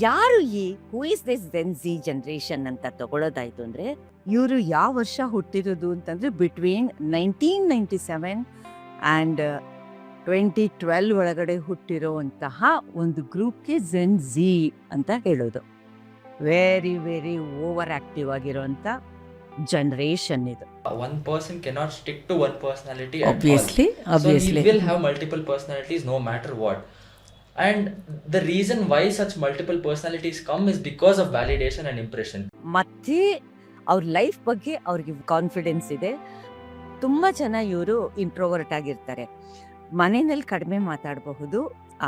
ಯಾರು ಈ who is this Gen Z generation ಅಂತ ತಗೊಳ್ಳೋದಾಯ್ತು ಅಂದರೆ, ಇವರು ಯಾವ ವರ್ಷ ಹುಟ್ಟಿರೋದು ಅಂತಂದರೆ ಬಿಟ್ವೀನ್ 1997 ಆ್ಯಂಡ್ 2012 ಒಳಗಡೆ ಹುಟ್ಟಿರೋವಂತಹ ಒಂದು ಗ್ರೂಪ್ಗೆ ಜೆನ್ ಝಿ ಅಂತ ಹೇಳೋದು. ವೆರಿ ವೆರಿ ಓವರ್ ಆಕ್ಟಿವ್ ಆಗಿರೋಂಥ ಜನರೇಷನ್ ಇದು. One person cannot stick to one personality Obviously, at all. obviously. So he will have multiple personalities no matter what. And the reason why such multiple personalities come is because of validation and impression. ಮತ್ತೆ ಅವ್ರ life ಬಗ್ಗೆ ಅವ್ರಿಗೆ confidence ಇದೆ. ತುಂಬ ಜನ ಇವರು introvert ಆಗಿರ್ತಾರೆ, ಮನೆಯಲ್ಲಿ ಕಡಿಮೆ ಮಾತಾಡಬಹುದು,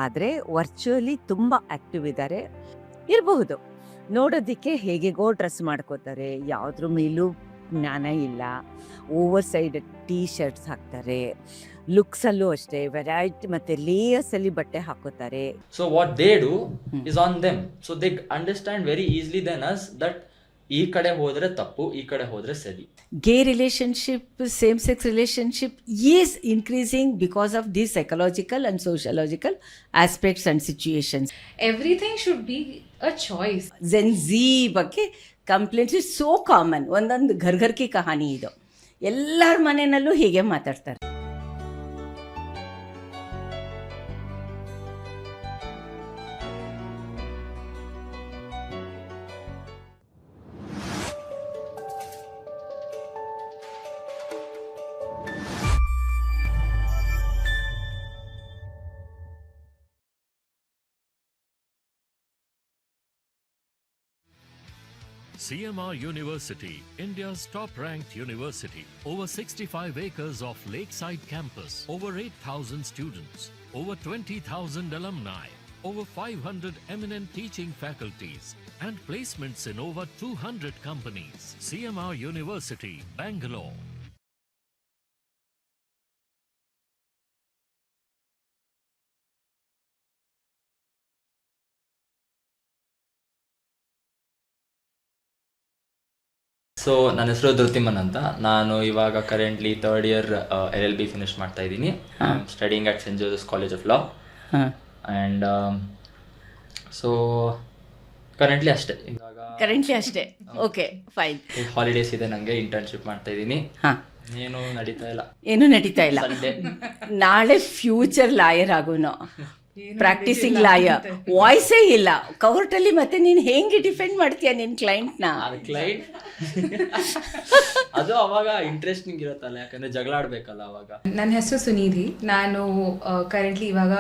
ಆದರೆ ವರ್ಚುವಲಿ ತುಂಬ ಆ್ಯಕ್ಟಿವ್ ಇದ್ದಾರೆ ಇರಬಹುದು. ನೋಡೋದಕ್ಕೆ ಹೇಗೆಗೋ ಡ್ರೆಸ್ ಮಾಡ್ಕೋತಾರೆ, ಯಾವುದ್ರ ಮೇಲೂ ಜ್ಞಾನ ಇಲ್ಲ, ಓವರ್ ಸೈಡ್ ಟೀ ಶರ್ಟ್ಸ್ ಹಾಕ್ತಾರೆ, ಲುಕ್ಸಲ್ಲೂ ಅಷ್ಟೇ ವೆರೈಟಿ ಮತ್ತು ಲೇಯರ್ಸಲ್ಲಿ ಬಟ್ಟೆ ಹಾಕೋತಾರೆ. So what they do is on them. So they understand very easily than us that ಈ ಕಡೆ ಹೋದ್ರೆ ತಪ್ಪು, ಈ ಕಡೆ ಹೋದ್ರೆ ಸರಿ. Gay relationship, same-sex relationship is increasing because of these psychological and sociological aspects and situations. Everything should be a choice. Gen Z ಬಗ್ಗೆ complaints is so common. ಒಂದೊಂದು ಘರ್ಘರ್ಕಿ ಕಹಾನಿ ಇದು, ಎಲ್ಲರ ಮನೆಯಲ್ಲೂ ಹೀಗೆ ಮಾತಾಡ್ತಾರೆ. CMR University, India's top-ranked university. Over 65 acres of lakeside campus. Over 8,000 students. Over 20,000 alumni. Over 500 eminent teaching faculties. And placements in over 200 companies. CMR University, Bangalore. So ನನ್ನ ಹೆಸರು ಧೃತಿಮನ್ ಅಂತ. ನಾನು ಇವಾಗ currently 3rd year LLB finish ಮಾಡ್ತಾ ಇದ್ದೀನಿ. Studying at Saint Joseph College of Law. And so currently ಅಷ್ಟೇ, okay fine. Holidays ಇದೆ ನನಗೆ, ಇಂಟರ್ನ್ಶಿಪ್ ಮಾಡ್ತಾ ಇದ್ದೀನಿ. ಏನು ನಡೀತಾ ಇಲ್ಲ. ನಾಳೆ ಫ್ಯೂಚರ್ ಲಾಯರ್ ಆಗೋನು, ಪ್ರಾಕ್ಟೀಸಿಂಗ್ ಲಾಯರ್, ವಾಯ್ಸೇ ಇಲ್ಲ ಕೋರ್ಟಲ್ಲಿ. ಮತ್ತೆ ನೀನು ಹೆಂಗೆ ಡಿಫೆಂಡ್ ಮಾಡ್ತೀಯ ನಿನ್ನ ಕ್ಲೈಂಟ್ನ? ಕ್ಲೈಂಟ್ ಅದು ಅವಾಗ ಇಂಟ್ರೆಸ್ಟಿಂಗ್ ಇರುತ್ತಲ್ಲ, ಯಾಕಂದ್ರೆ ಜಗಳ ಆಡ್ಬೇಕಲ್ಲ ಅವಾಗ. ನನ್ನ ಹೆಸರು ಸುನಿಧಿ. ನಾನು ಕರೆಂಟ್ಲಿ ಇವಾಗ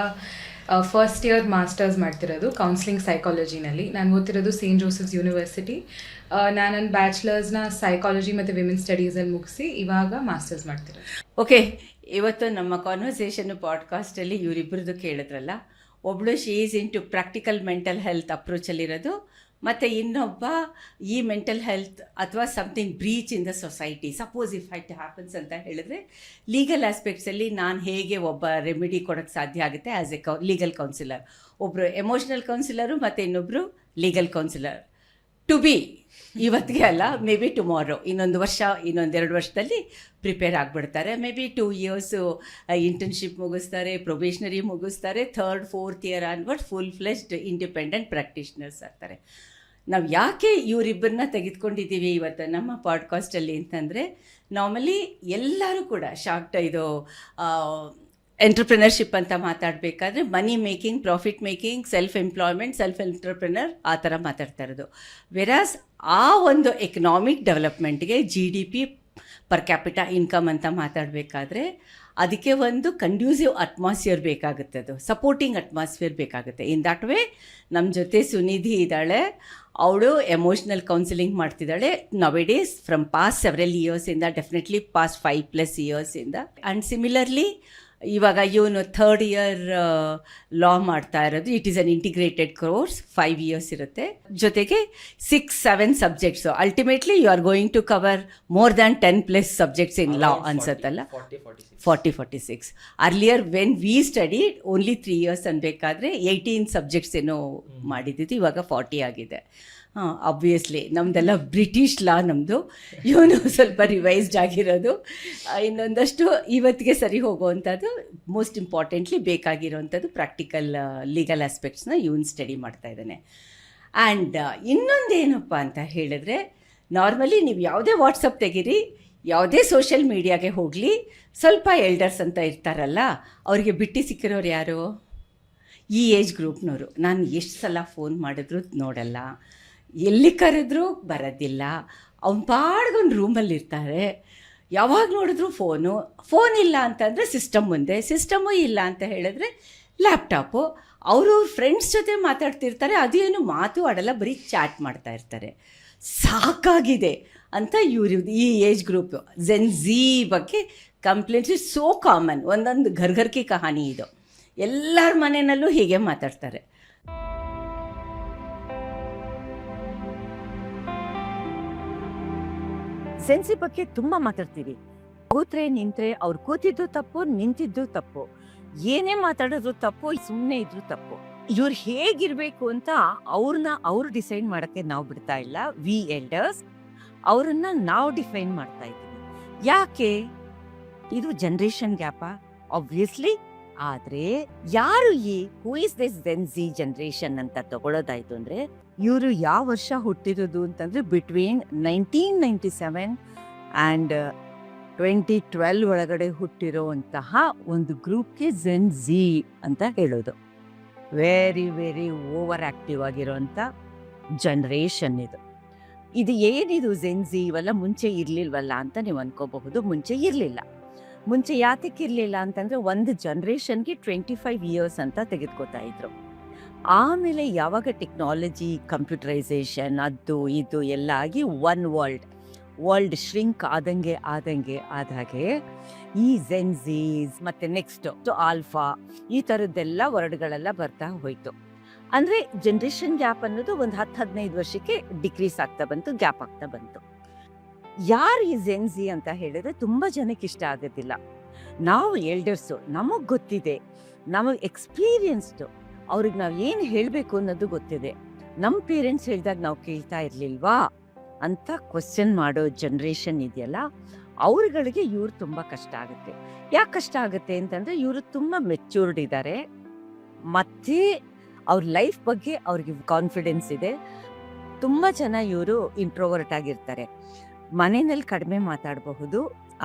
ಫಸ್ಟ್ ಇಯರ್ ಮಾಸ್ಟರ್ಸ್ ಮಾಡ್ತಿರೋದು ಕೌನ್ಸಿಲಿಂಗ್ ಸೈಕಾಲಜಿನಲ್ಲಿ. ನಾನು ಓದ್ತಿರೋದು ಸೇಂಟ್ ಜೋಸೆಫ್ಸ್ ಯೂನಿವರ್ಸಿಟಿ. ನಾನು ನನ್ನ ಬ್ಯಾಚುಲರ್ಸ್ನ ಸೈಕಾಲಜಿ ಮತ್ತು ವಿಮೆನ್ ಸ್ಟಡೀಸಲ್ಲಿ ಮುಗಿಸಿ ಇವಾಗ ಮಾಸ್ಟರ್ಸ್ ಮಾಡ್ತಿರೋದು. ಓಕೆ, ಇವತ್ತು ನಮ್ಮ ಕಾನ್ವರ್ಸೇಷನ್ ಪಾಡ್ಕಾಸ್ಟಲ್ಲಿ ಇವರಿಬ್ಬರದ್ದು ಕೇಳಿದ್ರಲ್ಲ, ಒಬ್ಬಳು she is into practical mental health ಅಪ್ರೋಚಲ್ಲಿರೋದು, ಮತ್ತು ಇನ್ನೊಬ್ಬ ಈ ಮೆಂಟಲ್ ಹೆಲ್ತ್ ಅಥವಾ something breach in the society, suppose if it happens ಅಂತ ಹೇಳಿದ್ರೆ ಲೀಗಲ್ ಆಸ್ಪೆಕ್ಟ್ಸಲ್ಲಿ ನಾನು ಹೇಗೆ ಒಬ್ಬ ರೆಮಿಡಿ ಕೊಡೋಕ್ಕೆ ಸಾಧ್ಯ ಆಗುತ್ತೆ ಆ್ಯಸ್ ಎ ಲೀಗಲ್ ಕೌನ್ಸಿಲರ್. ಒಬ್ಬರು ಎಮೋಷ್ನಲ್ ಕೌನ್ಸಿಲರು ಮತ್ತು ಇನ್ನೊಬ್ಬರು ಲೀಗಲ್ ಕೌನ್ಸಿಲರ್. ಟು ಬಿ ಇವತ್ತಿಗೆ ಅಲ್ಲ, ಮೇ ಬಿ ಟುಮಾರೋ, ಇನ್ನೊಂದು 2 ವರ್ಷದಲ್ಲಿ ಪ್ರಿಪೇರ್ ಆಗಿಬಿಡ್ತಾರೆ. ಮೇ ಬಿ 2 years ಇಂಟರ್ನ್ಶಿಪ್ ಮುಗಿಸ್ತಾರೆ, ಪ್ರೊಬೇಷನರಿ ಮುಗಿಸ್ತಾರೆ, 3rd 4th year onward full fledged independent practitioners ಆಗ್ತಾರೆ. ನಾವು ಯಾಕೆ ಇವರಿಬ್ಬರನ್ನ ತೆಗೆದುಕೊಂಡಿದ್ದೀವಿ ಇವತ್ತು ನಮ್ಮ ಪಾಡ್ಕಾಸ್ಟಲ್ಲಿ ಅಂತಂದರೆ, ನಾರ್ಮಲಿ ಎಲ್ಲರೂ ಕೂಡ ಇದು ಎಂಟ್ರಪ್ರಿನರ್ಶಿಪ್ ಅಂತ ಮಾತಾಡಬೇಕಾದ್ರೆ money making, profit making, self employment, self entrepreneur ಆ ಥರ ಮಾತಾಡ್ತಾ ಇರೋದು. ವೆರಾಸ್ ಆ ಒಂದು ಎಕನಾಮಿಕ್ ಡೆವಲಪ್ಮೆಂಟ್ಗೆ GDP ಪರ್ ಕ್ಯಾಪಿಟಾ ಇನ್ಕಮ್ ಅಂತ ಮಾತಾಡಬೇಕಾದ್ರೆ ಅದಕ್ಕೆ ಒಂದು ಕಂಡ್ಯೂಸಿವ್ ಅಟ್ಮಾಸ್ಫಿಯರ್ ಬೇಕಾಗುತ್ತೆ, ಅದು ಸಪೋರ್ಟಿಂಗ್ ಅಟ್ಮಾಸ್ಫಿಯರ್ ಬೇಕಾಗುತ್ತೆ. ಇನ್ ದಟ್ ವೇ ನಮ್ಮ ಜೊತೆ ಸುನಿಧಿ ಇದ್ದಾಳೆ. ಅವಳು ಎಮೋಷ್ನಲ್ ಕೌನ್ಸಿಲಿಂಗ್ ಮಾಡ್ತಿದ್ದಾಳೆ ನವೆಡೇಸ್ ಫ್ರಮ್ ಪಾಸ್ಟ್ ಸೆವೆರಲ್ ಇಯರ್ಸಿಂದ, ಡೆಫಿನೆಟ್ಲಿ ಪಾಸ್ಟ್ 5+ yearsಯಿಂದ. ಆ್ಯಂಡ್ ಸಿಮಿಲರ್ಲಿ ಇವಾಗ ಇವನು 3rd year ಲಾ ಮಾಡ್ತಾ ಇರೋದು. It is an integrated course, 5 years ಇರುತ್ತೆ. ಜೊತೆಗೆ 6-7 subjects. Ultimately you are going to cover more than 10+ subjects in law ಅನ್ಸತ್ತಲ್ಲ. 40-46. Earlier when we studied only 3 years ಅನ್ಬೇಕಾದ್ರೆ 18 subjects ಏನೋ ಮಾಡಿದ್ದು, ಇವಾಗ 40 ಆಗಿದೆ. ಆಬ್ವಿಯಸ್ಲಿ ನಮ್ಮದೆಲ್ಲ ಬ್ರಿಟಿಷ್ ಲಾ ನಮ್ಮದು, ಇವನು ಸ್ವಲ್ಪ ರಿವೈಸ್ಡ್ ಆಗಿರೋದು. ಇನ್ನೊಂದಷ್ಟು ಇವತ್ತಿಗೆ ಸರಿ ಹೋಗುವಂಥದ್ದು, ಮೋಸ್ಟ್ ಇಂಪಾರ್ಟೆಂಟ್ಲಿ ಬೇಕಾಗಿರೋವಂಥದ್ದು ಪ್ರಾಕ್ಟಿಕಲ್ ಲೀಗಲ್ ಆಸ್ಪೆಕ್ಟ್ಸ್ನ ಇವನು ಸ್ಟಡಿ ಮಾಡ್ತಾ ಇದ್ದಾನೆ. ಆ್ಯಂಡ್ ಇನ್ನೊಂದೇನಪ್ಪ ಅಂತ ಹೇಳಿದ್ರೆ, ನಾರ್ಮಲಿ ನೀವು ಯಾವುದೇ ವಾಟ್ಸಪ್ ತೆಗೀರಿ, ಯಾವುದೇ ಸೋಷಿಯಲ್ ಮೀಡಿಯಾಗೆ ಹೋಗಲಿ, ಸ್ವಲ್ಪ ಎಲ್ಡರ್ಸ್ ಅಂತ ಇರ್ತಾರಲ್ಲ, ಅವರಿಗೆ ಬಿಟ್ಟು ಸಿಕ್ಕಿರೋರು ಯಾರು? ಈ ಏಜ್ ಗ್ರೂಪ್ನವರು. ನಾನು ಎಷ್ಟು ಸಲ ಫೋನ್ ಮಾಡಿದ್ರು ನೋಡಲ್ಲ, ಎಲ್ಲಿ ಕರೆದ್ರೂ ಬರೋದಿಲ್ಲ, ಅವ್ನ ಪಾಡ್ಗೊಂಡು ರೂಮಲ್ಲಿ ಇರ್ತಾರೆ. ಯಾವಾಗ ನೋಡಿದ್ರು ಫೋನ್ ಇಲ್ಲ ಅಂತಂದರೆ ಸಿಸ್ಟಮ್ ಮುಂದೆ, ಸಿಸ್ಟಮು ಇಲ್ಲ ಅಂತ ಹೇಳಿದ್ರೆ ಲ್ಯಾಪ್ಟಾಪು. ಅವರು ಫ್ರೆಂಡ್ಸ್ ಜೊತೆ ಮಾತಾಡ್ತಿರ್ತಾರೆ, ಅದೇನು ಮಾತು ಆಡಲ್ಲ, ಬರೀ ಚಾಟ್ ಮಾಡ್ತಾ ಇರ್ತಾರೆ. ಸಾಕಾಗಿದೆ ಅಂತ ಈ ಏಜ್ ಗ್ರೂಪ್ ಜೆನ್ ಝೀ ಬಗ್ಗೆ ಕಂಪ್ಲೇಂಟ್ಸ್ ಇಸ್ ಸೋ ಕಾಮನ್. ಒಂದೊಂದು ಘರ್ಘರ್ಕಿ ಕಹಾನಿ ಇದು. ಎಲ್ಲರ ಮನೆಯಲ್ಲೂ ಹೀಗೆ ಮಾತಾಡ್ತಾರೆ. ಸೆನ್ಸಿ ಬಗ್ಗೆ ತುಂಬ ಮಾತಾಡ್ತೀವಿ. ಕೂತ್ರೆ ನಿಂತ್ರೆ ಅವ್ರು ಕೂತಿದ್ದು ತಪ್ಪು, ನಿಂತಿದ್ದು ತಪ್ಪು, ಏನೇ ಮಾತಾಡಿದ್ರು ತಪ್ಪು, ಸುಮ್ಮನೆ ಇದ್ರು ತಪ್ಪು. ಇವ್ರು ಹೇಗಿರ್ಬೇಕು ಅಂತ ಅವ್ರು ಡಿಸೈಡ್ ಮಾಡೋಕ್ಕೆ ನಾವು ಬಿಡ್ತಾ ಇಲ್ಲ. ವಿ ಎಲ್ಡರ್ಸ್ ಅವ್ರನ್ನ ನಾವು ಡಿಫೈನ್ ಮಾಡ್ತಾ ಇದ್ದೀವಿ. ಯಾಕೆ? ಇದು ಜನರೇಷನ್ ಗ್ಯಾಪ ಆಬ್ವಿಯಸ್ಲಿ. ಆದರೆ ಯಾರು who is this Gen Z generation ಅಂತ ತಗೊಳ್ಳೋದಾಯ್ತು ಅಂದರೆ, ಇವರು ಯಾವ ವರ್ಷ ಹುಟ್ಟಿರೋದು ಅಂತಂದರೆ ಬಿಟ್ವೀನ್ 1997 ಆ್ಯಂಡ್ 2012 ಒಳಗಡೆ ಹುಟ್ಟಿರೋವಂತಹ ಒಂದು ಗ್ರೂಪ್ಗೆ ಜೆನ್ ಝಿ ಅಂತ ಹೇಳೋದು. ವೆರಿ ವೆರಿ ಓವರ್ ಆ್ಯಕ್ಟಿವ್ ಆಗಿರೋಂಥ ಜನ್ರೇಷನ್ ಇದು. ಏನಿದು ಜೆನ್ ಝಿ ಇವೆಲ್ಲ ಮುಂಚೆ ಇರಲಿಲ್ವಲ್ಲ ಅಂತ ನೀವು ಅನ್ಕೋಬಹುದು. ಮುಂಚೆ ಇರಲಿಲ್ಲ. ಮುಂಚೆ ಯಾತಕ್ಕೆ ಇರಲಿಲ್ಲ ಅಂತಂದರೆ, ಒಂದು ಜನ್ರೇಷನ್ಗೆ 25 ಇಯರ್ಸ್ ಅಂತ ತೆಗೆದುಕೋತಾ ಇದ್ರು. ಆಮೇಲೆ ಯಾವಾಗ ಟೆಕ್ನಾಲಜಿ, ಕಂಪ್ಯೂಟರೈಸೇಷನ್, ಅದು ಇದು ಎಲ್ಲ ಆಗಿ ವರ್ಲ್ಡ್ ಶ್ರಿಂಕ್ ಆದಾಗೆ ಈ ಜೆನ್ ಝೀಸ್ ಮತ್ತು ನೆಕ್ಸ್ಟ್ ಆಲ್ಫಾ ಈ ಥರದ್ದೆಲ್ಲ ವರ್ಡ್ಗಳೆಲ್ಲ ಬರ್ತಾ ಹೋಯಿತು. ಅಂದರೆ ಜನ್ರೇಷನ್ ಗ್ಯಾಪ್ ಅನ್ನೋದು ಒಂದು 10-15 ವರ್ಷಕ್ಕೆ ಡಿಕ್ರೀಸ್ ಆಗ್ತಾ ಬಂತು, ಗ್ಯಾಪ್ ಆಗ್ತಾ ಬಂತು. ಯಾರು ಈ ಜೆನ್ ಝಿ ಅಂತ ಹೇಳಿದ್ರೆ ತುಂಬ ಜನಕ್ಕೆ ಇಷ್ಟ ಆಗೋದಿಲ್ಲ. ನಾವು ಎಲ್ಡರ್ಸು, ನಮಗೆ ಗೊತ್ತಿದೆ, ನಮಗೆ ಎಕ್ಸ್ಪೀರಿಯನ್ಸ್ಡು, ಅವ್ರಿಗೆ ನಾವು ಏನು ಹೇಳಬೇಕು ಅನ್ನೋದು ಗೊತ್ತಿದೆ. ನಮ್ಮ ಪೇರೆಂಟ್ಸ್ ಹೇಳಿದಾಗ ನಾವು ಕೇಳ್ತಾ ಇರಲಿಲ್ವಾ ಅಂತ ಕ್ವಶನ್ ಮಾಡೋ ಜನ್ರೇಷನ್ ಇದೆಯಲ್ಲ, ಅವ್ರುಗಳಿಗೆ ಇವ್ರು ತುಂಬ ಕಷ್ಟ ಆಗುತ್ತೆ. ಯಾಕೆ ಕಷ್ಟ ಆಗುತ್ತೆ ಅಂತಂದರೆ, ಇವರು ತುಂಬ ಮೆಚ್ಯೂರ್ಡ್ ಇದ್ದಾರೆ, ಮತ್ತು ಅವ್ರ ಲೈಫ್ ಬಗ್ಗೆ ಅವ್ರಿಗೆ ಕಾನ್ಫಿಡೆನ್ಸ್ ಇದೆ. ತುಂಬ ಜನ ಇವರು ಇಂಟ್ರೋವರ್ಟ್ ಆಗಿರ್ತಾರೆ. ಮನೆಯಲ್ಲಿ ಕಡಿಮೆ ಮಾತಾಡಬಹುದು,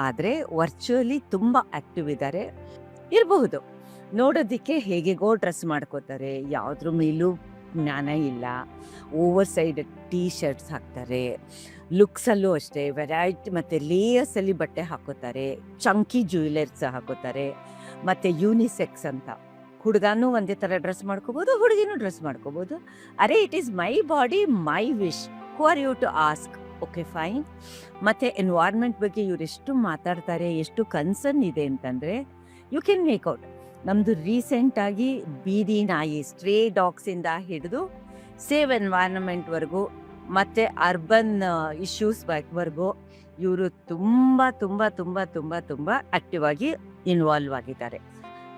ಆದರೆ ವರ್ಚುವಲಿ ತುಂಬ ಆ್ಯಕ್ಟಿವ್ ಇರಬಹುದು. ನೋಡೋದಕ್ಕೆ ಹೇಗೆಗೋ ಡ್ರೆಸ್ ಮಾಡ್ಕೋತಾರೆ, ಯಾವುದ್ರ ಮೇಲೂ ಜ್ಞಾನ ಇಲ್ಲ, ಓವರ್ ಸೈಡ್ ಟೀ ಶರ್ಟ್ಸ್ ಹಾಕ್ತಾರೆ. ಲುಕ್ಸಲ್ಲೂ ಅಷ್ಟೇ ವೆರೈಟಿ ಮತ್ತು ಲೇಯರ್ಸಲ್ಲಿ ಬಟ್ಟೆ ಹಾಕೋತಾರೆ, ಚಂಕಿ ಜ್ಯುವೆಲರ್ಸ್ ಹಾಕೋತಾರೆ. ಮತ್ತು ಯೂನಿಸೆಕ್ಸ್ ಅಂತ, ಹುಡುಗನೂ ಒಂದೇ ಥರ ಡ್ರೆಸ್ ಮಾಡ್ಕೋಬೋದು, ಹುಡುಗಿನೂ ಡ್ರೆಸ್ ಮಾಡ್ಕೋಬೋದು. ಅರೆ, it is my body my wish, who are you to ask? Okay fine. ಮತ್ತು ಎನ್ವೈರ್ಮೆಂಟ್ ಬಗ್ಗೆ ಇವ್ರು ಎಷ್ಟು ಮಾತಾಡ್ತಾರೆ, ಎಷ್ಟು ಕನ್ಸರ್ನ್ ಇದೆ ಅಂತಂದರೆ ಯು ಕ್ಯಾನ್ ಮೇಕ್ ಔಟ್. ನಮ್ಮದು ರೀಸೆಂಟಾಗಿ ಬೀದಿ ನಾಯಿ, ಸ್ಟ್ರೇ ಡಾಗ್ಸಿಂದ ಹಿಡಿದು ಸೇವ್ ಎನ್ವೈರ್ಮೆಂಟ್ವರೆಗೂ ಮತ್ತು ಅರ್ಬನ್ ಇಶ್ಯೂಸ್ವರೆಗೂ ಇವರು ತುಂಬ ತುಂಬ ತುಂಬ ತುಂಬ ತುಂಬ ಆ್ಯಕ್ಟಿವ್ ಆಗಿ ಇನ್ವಾಲ್ವ್ ಆಗಿದ್ದಾರೆ.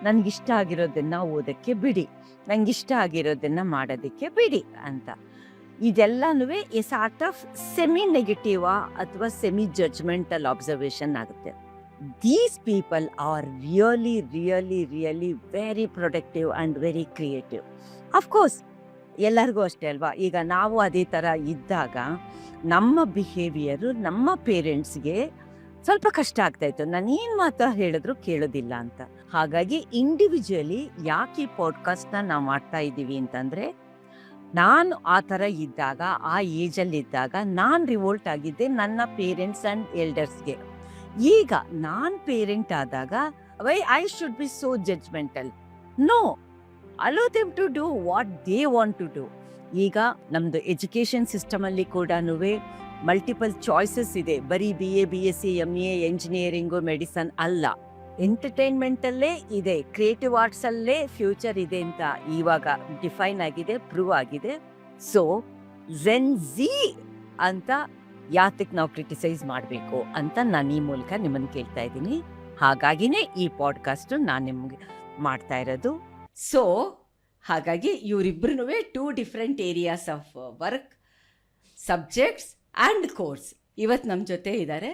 ನನಗಿಷ್ಟ ಆಗಿರೋದನ್ನು ಓದೋಕ್ಕೆ ಬಿಡಿ, ನನಗಿಷ್ಟ ಆಗಿರೋದನ್ನು ಮಾಡೋದಕ್ಕೆ ಬಿಡಿ ಅಂತ. ಇದೆಲ್ಲನೂ ಎ ಸಾರ್ಟ್ ಆಫ್ ಸೆಮಿ ನೆಗೆಟಿವಾ ಅಥವಾ ಸೆಮಿ ಜಡ್ಜ್ಮೆಂಟಲ್ ಅಬ್ಸರ್ವೇಷನ್ ಆಗುತ್ತೆ. These people are really very productive and very creative. Of course, ಎಲ್ಲರಿಗೂ ಅಷ್ಟೇ ಅಲ್ವಾ. ಈಗ ನಾವು ಅದೇ ಥರ ಇದ್ದಾಗ ನಮ್ಮ ಬಿಹೇವಿಯರು ನಮ್ಮ ಪೇರೆಂಟ್ಸ್ಗೆ ಸ್ವಲ್ಪ ಕಷ್ಟ ಆಗ್ತಾಯಿತ್ತು. ನಾನು ಏನು ಮಾತಾ ಹೇಳಿದ್ರು ಕೇಳೋದಿಲ್ಲ ಅಂತ. ಹಾಗಾಗಿ ಇಂಡಿವಿಜುವಲಿ ಯಾಕೆ ಈ ಪಾಡ್ಕಾಸ್ಟ್ನ ನಾವು ಮಾಡ್ತಾ ಇದ್ದೀವಿ ಅಂತಂದರೆ, ನಾನು ಆ ಥರ ಇದ್ದಾಗ, ಆ ಏಜಲ್ಲಿದ್ದಾಗ ನಾನು ರಿವೋಲ್ಟ್ ಆಗಿದ್ದೆ ನನ್ನ ಪೇರೆಂಟ್ಸ್ ಆ್ಯಂಡ್ ಎಲ್ಡರ್ಸ್ಗೆ. ಈಗ ನಾನು ಪೇರೆಂಟ್ ಆದಾಗ why I should be so judgemental? No, allow them to do what they want to do. ಈಗ ನಮ್ಮದು ಎಜುಕೇಷನ್ ಸಿಸ್ಟಮಲ್ಲಿ ಕೂಡ ಮಲ್ಟಿಪಲ್ ಚಾಯ್ಸಸ್ ಇದೆ. ಬರೀ BA, BSc, MA, engineering, medicine ಅಲ್ಲ, ಎಂಟರ್ಟೈನ್ಮೆಂಟಲ್ಲೇ ಇದೆ, ಕ್ರಿಯೇಟಿವ್ ಆರ್ಟ್ಸಲ್ಲೇ ಫ್ಯೂಚರ್ ಇದೆ ಅಂತ ಇವಾಗ ಡಿಫೈನ್ ಆಗಿದೆ, ಪ್ರೂವ್ ಆಗಿದೆ. ಸೊ ಜೆನ್ ಝಿ ಅಂತ ಯಾತಕ್ಕೆ ನಾವು ಕ್ರಿಟಿಸೈಸ್ ಮಾಡಬೇಕು ಅಂತ ನಾನು ಈ ಮೂಲಕ ನಿಮ್ಮನ್ನು ಕೇಳ್ತಾ ಇದ್ದೀನಿ. ಹಾಗಾಗಿನೇ ಈ ಪಾಡ್ಕಾಸ್ಟು ನಾನು ನಿಮಗೆ ಮಾಡ್ತಾ ಇರೋದು. ಸೊ ಹಾಗಾಗಿ ಇವರಿಬ್ಬರೂ 2 different areas of work, subjects and course ಇವತ್ತು ನಮ್ಮ ಜೊತೆ ಇದ್ದಾರೆ.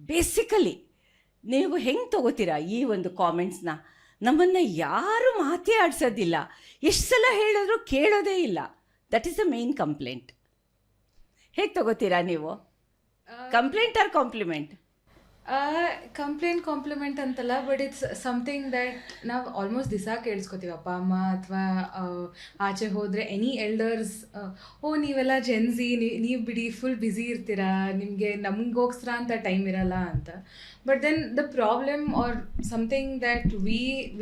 ಬೇಸಿಕಲಿ ನೀವು ಹೆಂಗೆ ತಗೋತೀರಾ ಈ ಒಂದು ಕಾಮೆಂಟ್ಸ್ನ? ನಮ್ಮನ್ನು ಯಾರು ಮಾತೇ ಆಡಿಸೋದಿಲ್ಲ, ಎಷ್ಟು ಸಲ ಹೇಳಿದ್ರು ಕೇಳೋದೇ ಇಲ್ಲ. That is the main complaint. ಹೇಗೆ ತಗೋತೀರಾ ನೀವು? Complaint or compliment? ಕಾಂಪ್ಲಿಮೆಂಟ್ ಅಂತಲ್ಲ, ಬಟ್ ಇಟ್ಸ್ ಸಮಥಿಂಗ್ ದ್ಯಾಟ್ ನಾವು ಆಲ್ಮೋಸ್ಟ್ ದಿವಸ ಕೇಳಿಸ್ಕೊತೀವಿ ಅಪ್ಪ ಅಮ್ಮ ಅಥವಾ ಆಚೆ ಹೋದರೆ ಎನಿ ಎಲ್ಡರ್ಸ್, ಓ ನೀವೆಲ್ಲ ಜೆನ್ಸಿ, ನೀವು ಬಿಡಿ ಫುಲ್ ಬ್ಯುಸಿ ಇರ್ತೀರಾ, ನಿಮಗೆ ನಮಗೋಸ್ಕರ ಅಂತ ಟೈಮ್ ಇರಲ್ಲ ಅಂತ. But then the problem are something that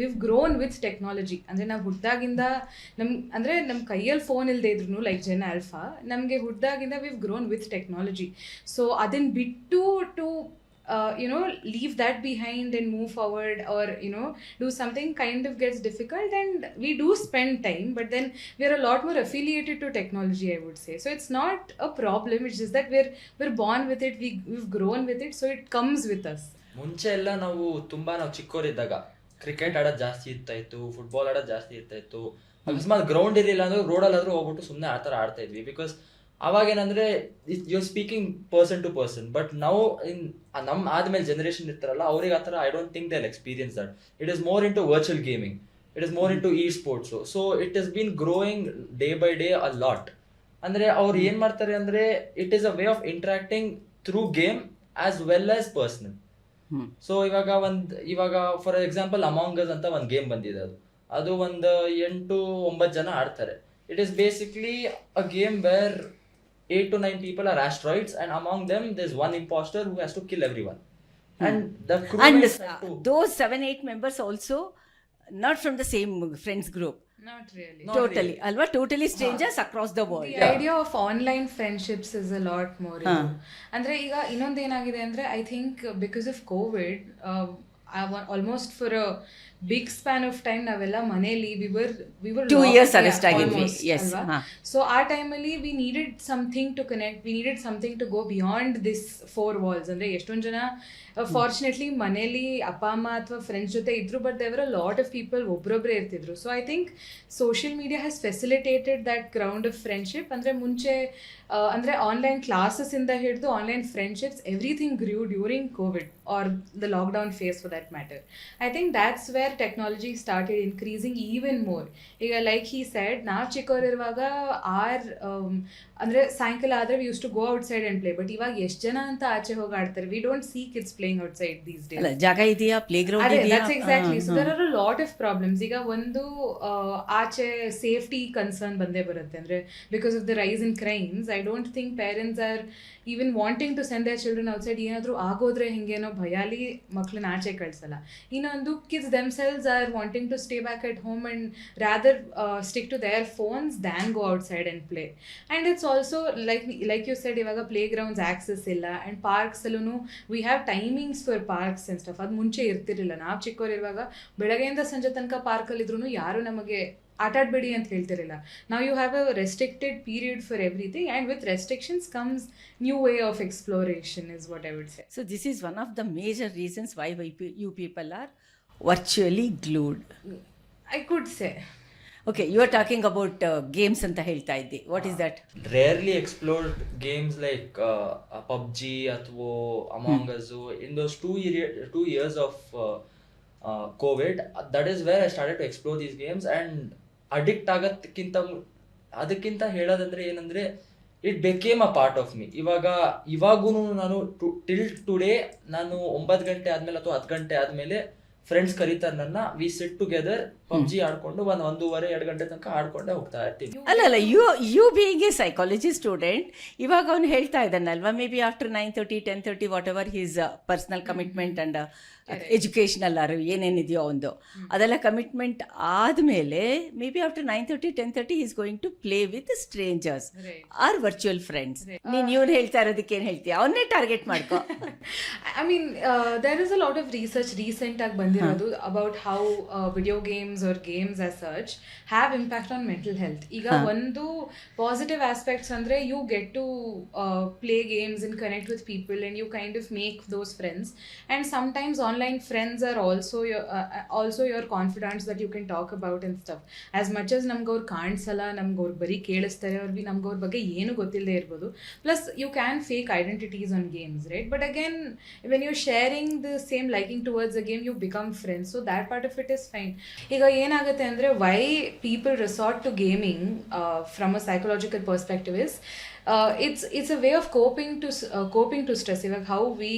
we've grown with technology. ಅಂದರೆ ನಾವು ಹುಟ್ಟಿದಾಗಿಂದ ನಮ್ಮ ಕೈಯಲ್ಲಿ ಫೋನ್ ಇಲ್ಲದೆ ಇದ್ರು ಲೈಕ್ ಜೆನ್ ಆಲ್ಫಾ, ನಮಗೆ ಹುಟ್ಟಿದಾಗಿಂದ we've grown with technology. So ಅದನ್ನು ಬಿಟ್ಟು to leave that behind and move forward, or do something kind of gets difficult, and we do spend time, but then we are a lot more affiliated to technology, I would say. So it's not a problem, it's just that we're born with it, we've grown with it, so it comes with us. ಮುಂಚೆ ಎಲ್ಲ ನಾವು ಚಿಕ್ಕವರಿದ್ದಾಗ cricket ಆಡೋದು ಜಾಸ್ತಿ ಇರ್ತಾಯಿತ್ತು, football ಆಡೋದು ಜಾಸ್ತಿ ಇರ್ತಾಯಿತ್ತು. ಅಕಸ್ಮಾತ್ ಗ್ರೌಂಡ್ ಇರಲಿಲ್ಲ ಅಂದ್ರೆ ರೋಡಲ್ಲಾದ್ರೂ ಹೋಗ್ಬಿಟ್ಟು ಸುಮ್ಮನೆ ಆ ಥರ ಆಡ್ತಾ ಇದ್ವಿ. ಬಿಕಾಸ್ ಅವಾಗೇನಂದ್ರೆ you are speaking person to person. But ನಾವು ನಮ್ಮ ಆದ್ಮೇಲೆ ಜನರೇಷನ್ ಇರ್ತಾರಲ್ಲ, ಅವ್ರಿಗೆ ಆ ಥರ I don't think they experience that. It is more into virtual gaming, it is more into esports. So it is been growing day by day a lot. ಅಂದರೆ ಅವ್ರು ಏನು ಮಾಡ್ತಾರೆ ಅಂದರೆ it is a way of interacting through game as well as personal. So ಇವಾಗ for example among us ಅಂತ ಒಂದು game ಬಂದಿದೆ, ಅದು ಒಂದು 8-9 ಜನ ಆಡ್ತಾರೆ. It is basically a game where 8 to 9 people are asteroids, and among them there's one imposter who has to kill everyone. And the crewmates have to... those 7-8 members also not from the same friends group. Not really. Totally. Alva, totally strangers across the world. The idea of online friendships is a lot more. ಅಂದ್ರೆ ಈಗ ಇನ್ನೊಂದೇನಾಗಿದೆ ಅಂದ್ರೆ I think because of Covid, almost for a big span of time ನಾವೆಲ್ಲ ಮನೇಲಿ we were 2 years arrest ಆಗಿದ್ವಿ. Yes. So ಆ ಟೈಮಲ್ಲಿ we needed something to connect, we needed something to go beyond this 4 walls. ಅಂದರೆ ಎಷ್ಟೊಂದು ಜನ fortunately ಮನೇಲಿ ಅಪ್ಪ ಅಮ್ಮ ಅಥವಾ ಫ್ರೆಂಡ್ಸ್ ಜೊತೆ ಇದ್ರು, but there were a lot of people ಒಬ್ಬರೊಬ್ಬರೇ ಇರ್ತಿದ್ರು. So I think social media has facilitated that ground of friendship. ಅಂದರೆ ಮುಂಚೆ ಅಂದರೆ ಆನ್ಲೈನ್ ಕ್ಲಾಸಸ್ಸಿಂದ ಹಿಡಿದು online friendships, everything grew during Covid or the lockdown phase for that matter. I think that's where technology started increasing even more. ಈಗ like he said, ನಾವು ಚಿಕ್ಕವರಿರುವಾಗ ಅಂದರೆ ಸಾಯಂಕಾಲ ಆದರೆ we use to go outside and play. But ಇವಾಗ ಎಷ್ಟು ಜನ ಅಂತ ಆಚೆ ಹೋಗಿ ಆಡ್ತಾರೆ? We don't see kids playing outside these days. ಜಾಗ ಇದೆಯಾ, ಪ್ಲೇ ಗ್ರೌಂಡ್ ಇದೆಯಾ? That's exactly. So there are a lot of problems. ಈಗ ಒಂದು ಆಚೆ ಸೇಫ್ಟಿ ಕನ್ಸರ್ನ್ ಬಂದೇ ಬರುತ್ತೆ. ಅಂದರೆ because of the rise in crimes, I don't think parents are even wanting to send their children outside. ಏನಾದರೂ ಆಗೋದ್ರೆ ಹಿಂಗೇನೋ ಭಯಾಲಿ ಮಕ್ಕಳನ್ನ ಆಚೆ ಕಳಿಸಲ್ಲ. ಇನ್ನೊಂದು, kids themselves are wanting to stay back at home and rather stick to their phones than go outside and play. And it's also like you said, ಇವಾಗ playgrounds access ಇಲ್ಲ. ಆ್ಯಂಡ್ ಪಾರ್ಕ್ಸಲ್ಲೂ we have timings for parks and stuff. ಅದು ಮುಂಚೆ ಇರ್ತಿರಲಿಲ್ಲ. ನಾವು ಚಿಕ್ಕವರಿರುವಾಗ ಬೆಳಗ್ಗೆಯಿಂದ ಸಂಜೆ ತನಕ ಪಾರ್ಕಲ್ಲಿದ್ರೂ ಯಾರು ನಮಗೆ ಆಟಾಡಬೇಡಿ ಅಂತ ಹೇಳ್ತಿರಲಿಲ್ಲ. ನಾವು you have a restricted period for everything, and with restrictions comes new way of exploration is what I would say. So this is one of the major reasons why you people are virtually glued. I could say. Okay, you are talking about games ಅಂತ ಹೇಳ್ತಾ ಇದ್ದಿ. What is that? Rarely explored games like PUBG ಅಥವಾ Among Us. In those 2 years of COVID, that is where I started to explore these games. And addict ಅದಕ್ಕಿಂತ ಹೇಳೋದಂದ್ರೆ ಏನಂದ್ರೆ, it became a part of me. ಇವಾಗೂ ನಾನು till today ನಾನು 9 ಗಂಟೆ ಆದ್ಮೇಲೆ ಅಥವಾ 10 ಗಂಟೆ ಆದ್ಮೇಲೆ ಫ್ರೆಂಡ್ಸ್ ಕರೀತಾರೆ ನನ್ನ, ವಿ ಸಿಟ್ ಟುಗೆದರ್ PUBG ಆಡ್ಕೊಂಡು 1-1.5-2 ಗಂಟೆ ತನಕ ಆಡ್ಕೊಂಡೆ ಹೋಗ್ತಾ ಇರ್ತೀವಿ. ಅಲ್ಲ, you being a psychology student, ಇವಾಗ ಅವ್ನು ಹೇಳ್ತಾ ಇದ್ದಾನಲ್ವಾ, maybe after 9:30, 10:30 whatever he's personal commitment and educational or ಏನೇನಿದೆಯೋ ಒಂದು ಅದೆಲ್ಲ ಕಮಿಟ್ಮೆಂಟ್ ಆದಮೇಲೆ maybe after 9:30, 10:30 is going to play with strangers or virtual friends. ನೀನು ಇವ್ನು ಹೇಳ್ತಾ ಇರೋದಕ್ಕೆ ಏನು ಹೇಳ್ತೀಯ? ಅವನ್ನೇ ಟಾರ್ಗೆಟ್ ಮಾಡ್ಕೊ. I mean there is a lot of research recent ಆಗಿ ಬಂದಿರೋದು about how video games R games as such have impact on mental health. ಈಗ ಒಂದು ಪಾಸಿಟಿವ್ ಆಸ್ಪೆಕ್ಟ್ಸ್ ಅಂದರೆ you get to play games and connect with people and you kind of make those friends. And sometimes online friends are also your confidants that you can talk about and stuff. As much as ನಮ್ಗೆ ಅವ್ರು ಕಾಣಿಸಲ್ಲ, ನಮ್ಗೆ ಅವ್ರು ಬರೀ ಕೇಳಿಸ್ತಾರೆ, ಅವ್ರಿಗೆ ನಮ್ಗೆ ಅವ್ರ ಬಗ್ಗೆ ಏನು ಗೊತ್ತಿಲ್ಲದೆ ಇರ್ಬೋದು. Plus you can fake identities on games, right? But again when you sharing the same liking towards a game, you become friends. So that part of it is fine. ಈಗ ಏನಾಗುತ್ತೆ ಅಂದರೆ why people resort to gaming from a psychological perspective is it's a way of coping to stress. Like how we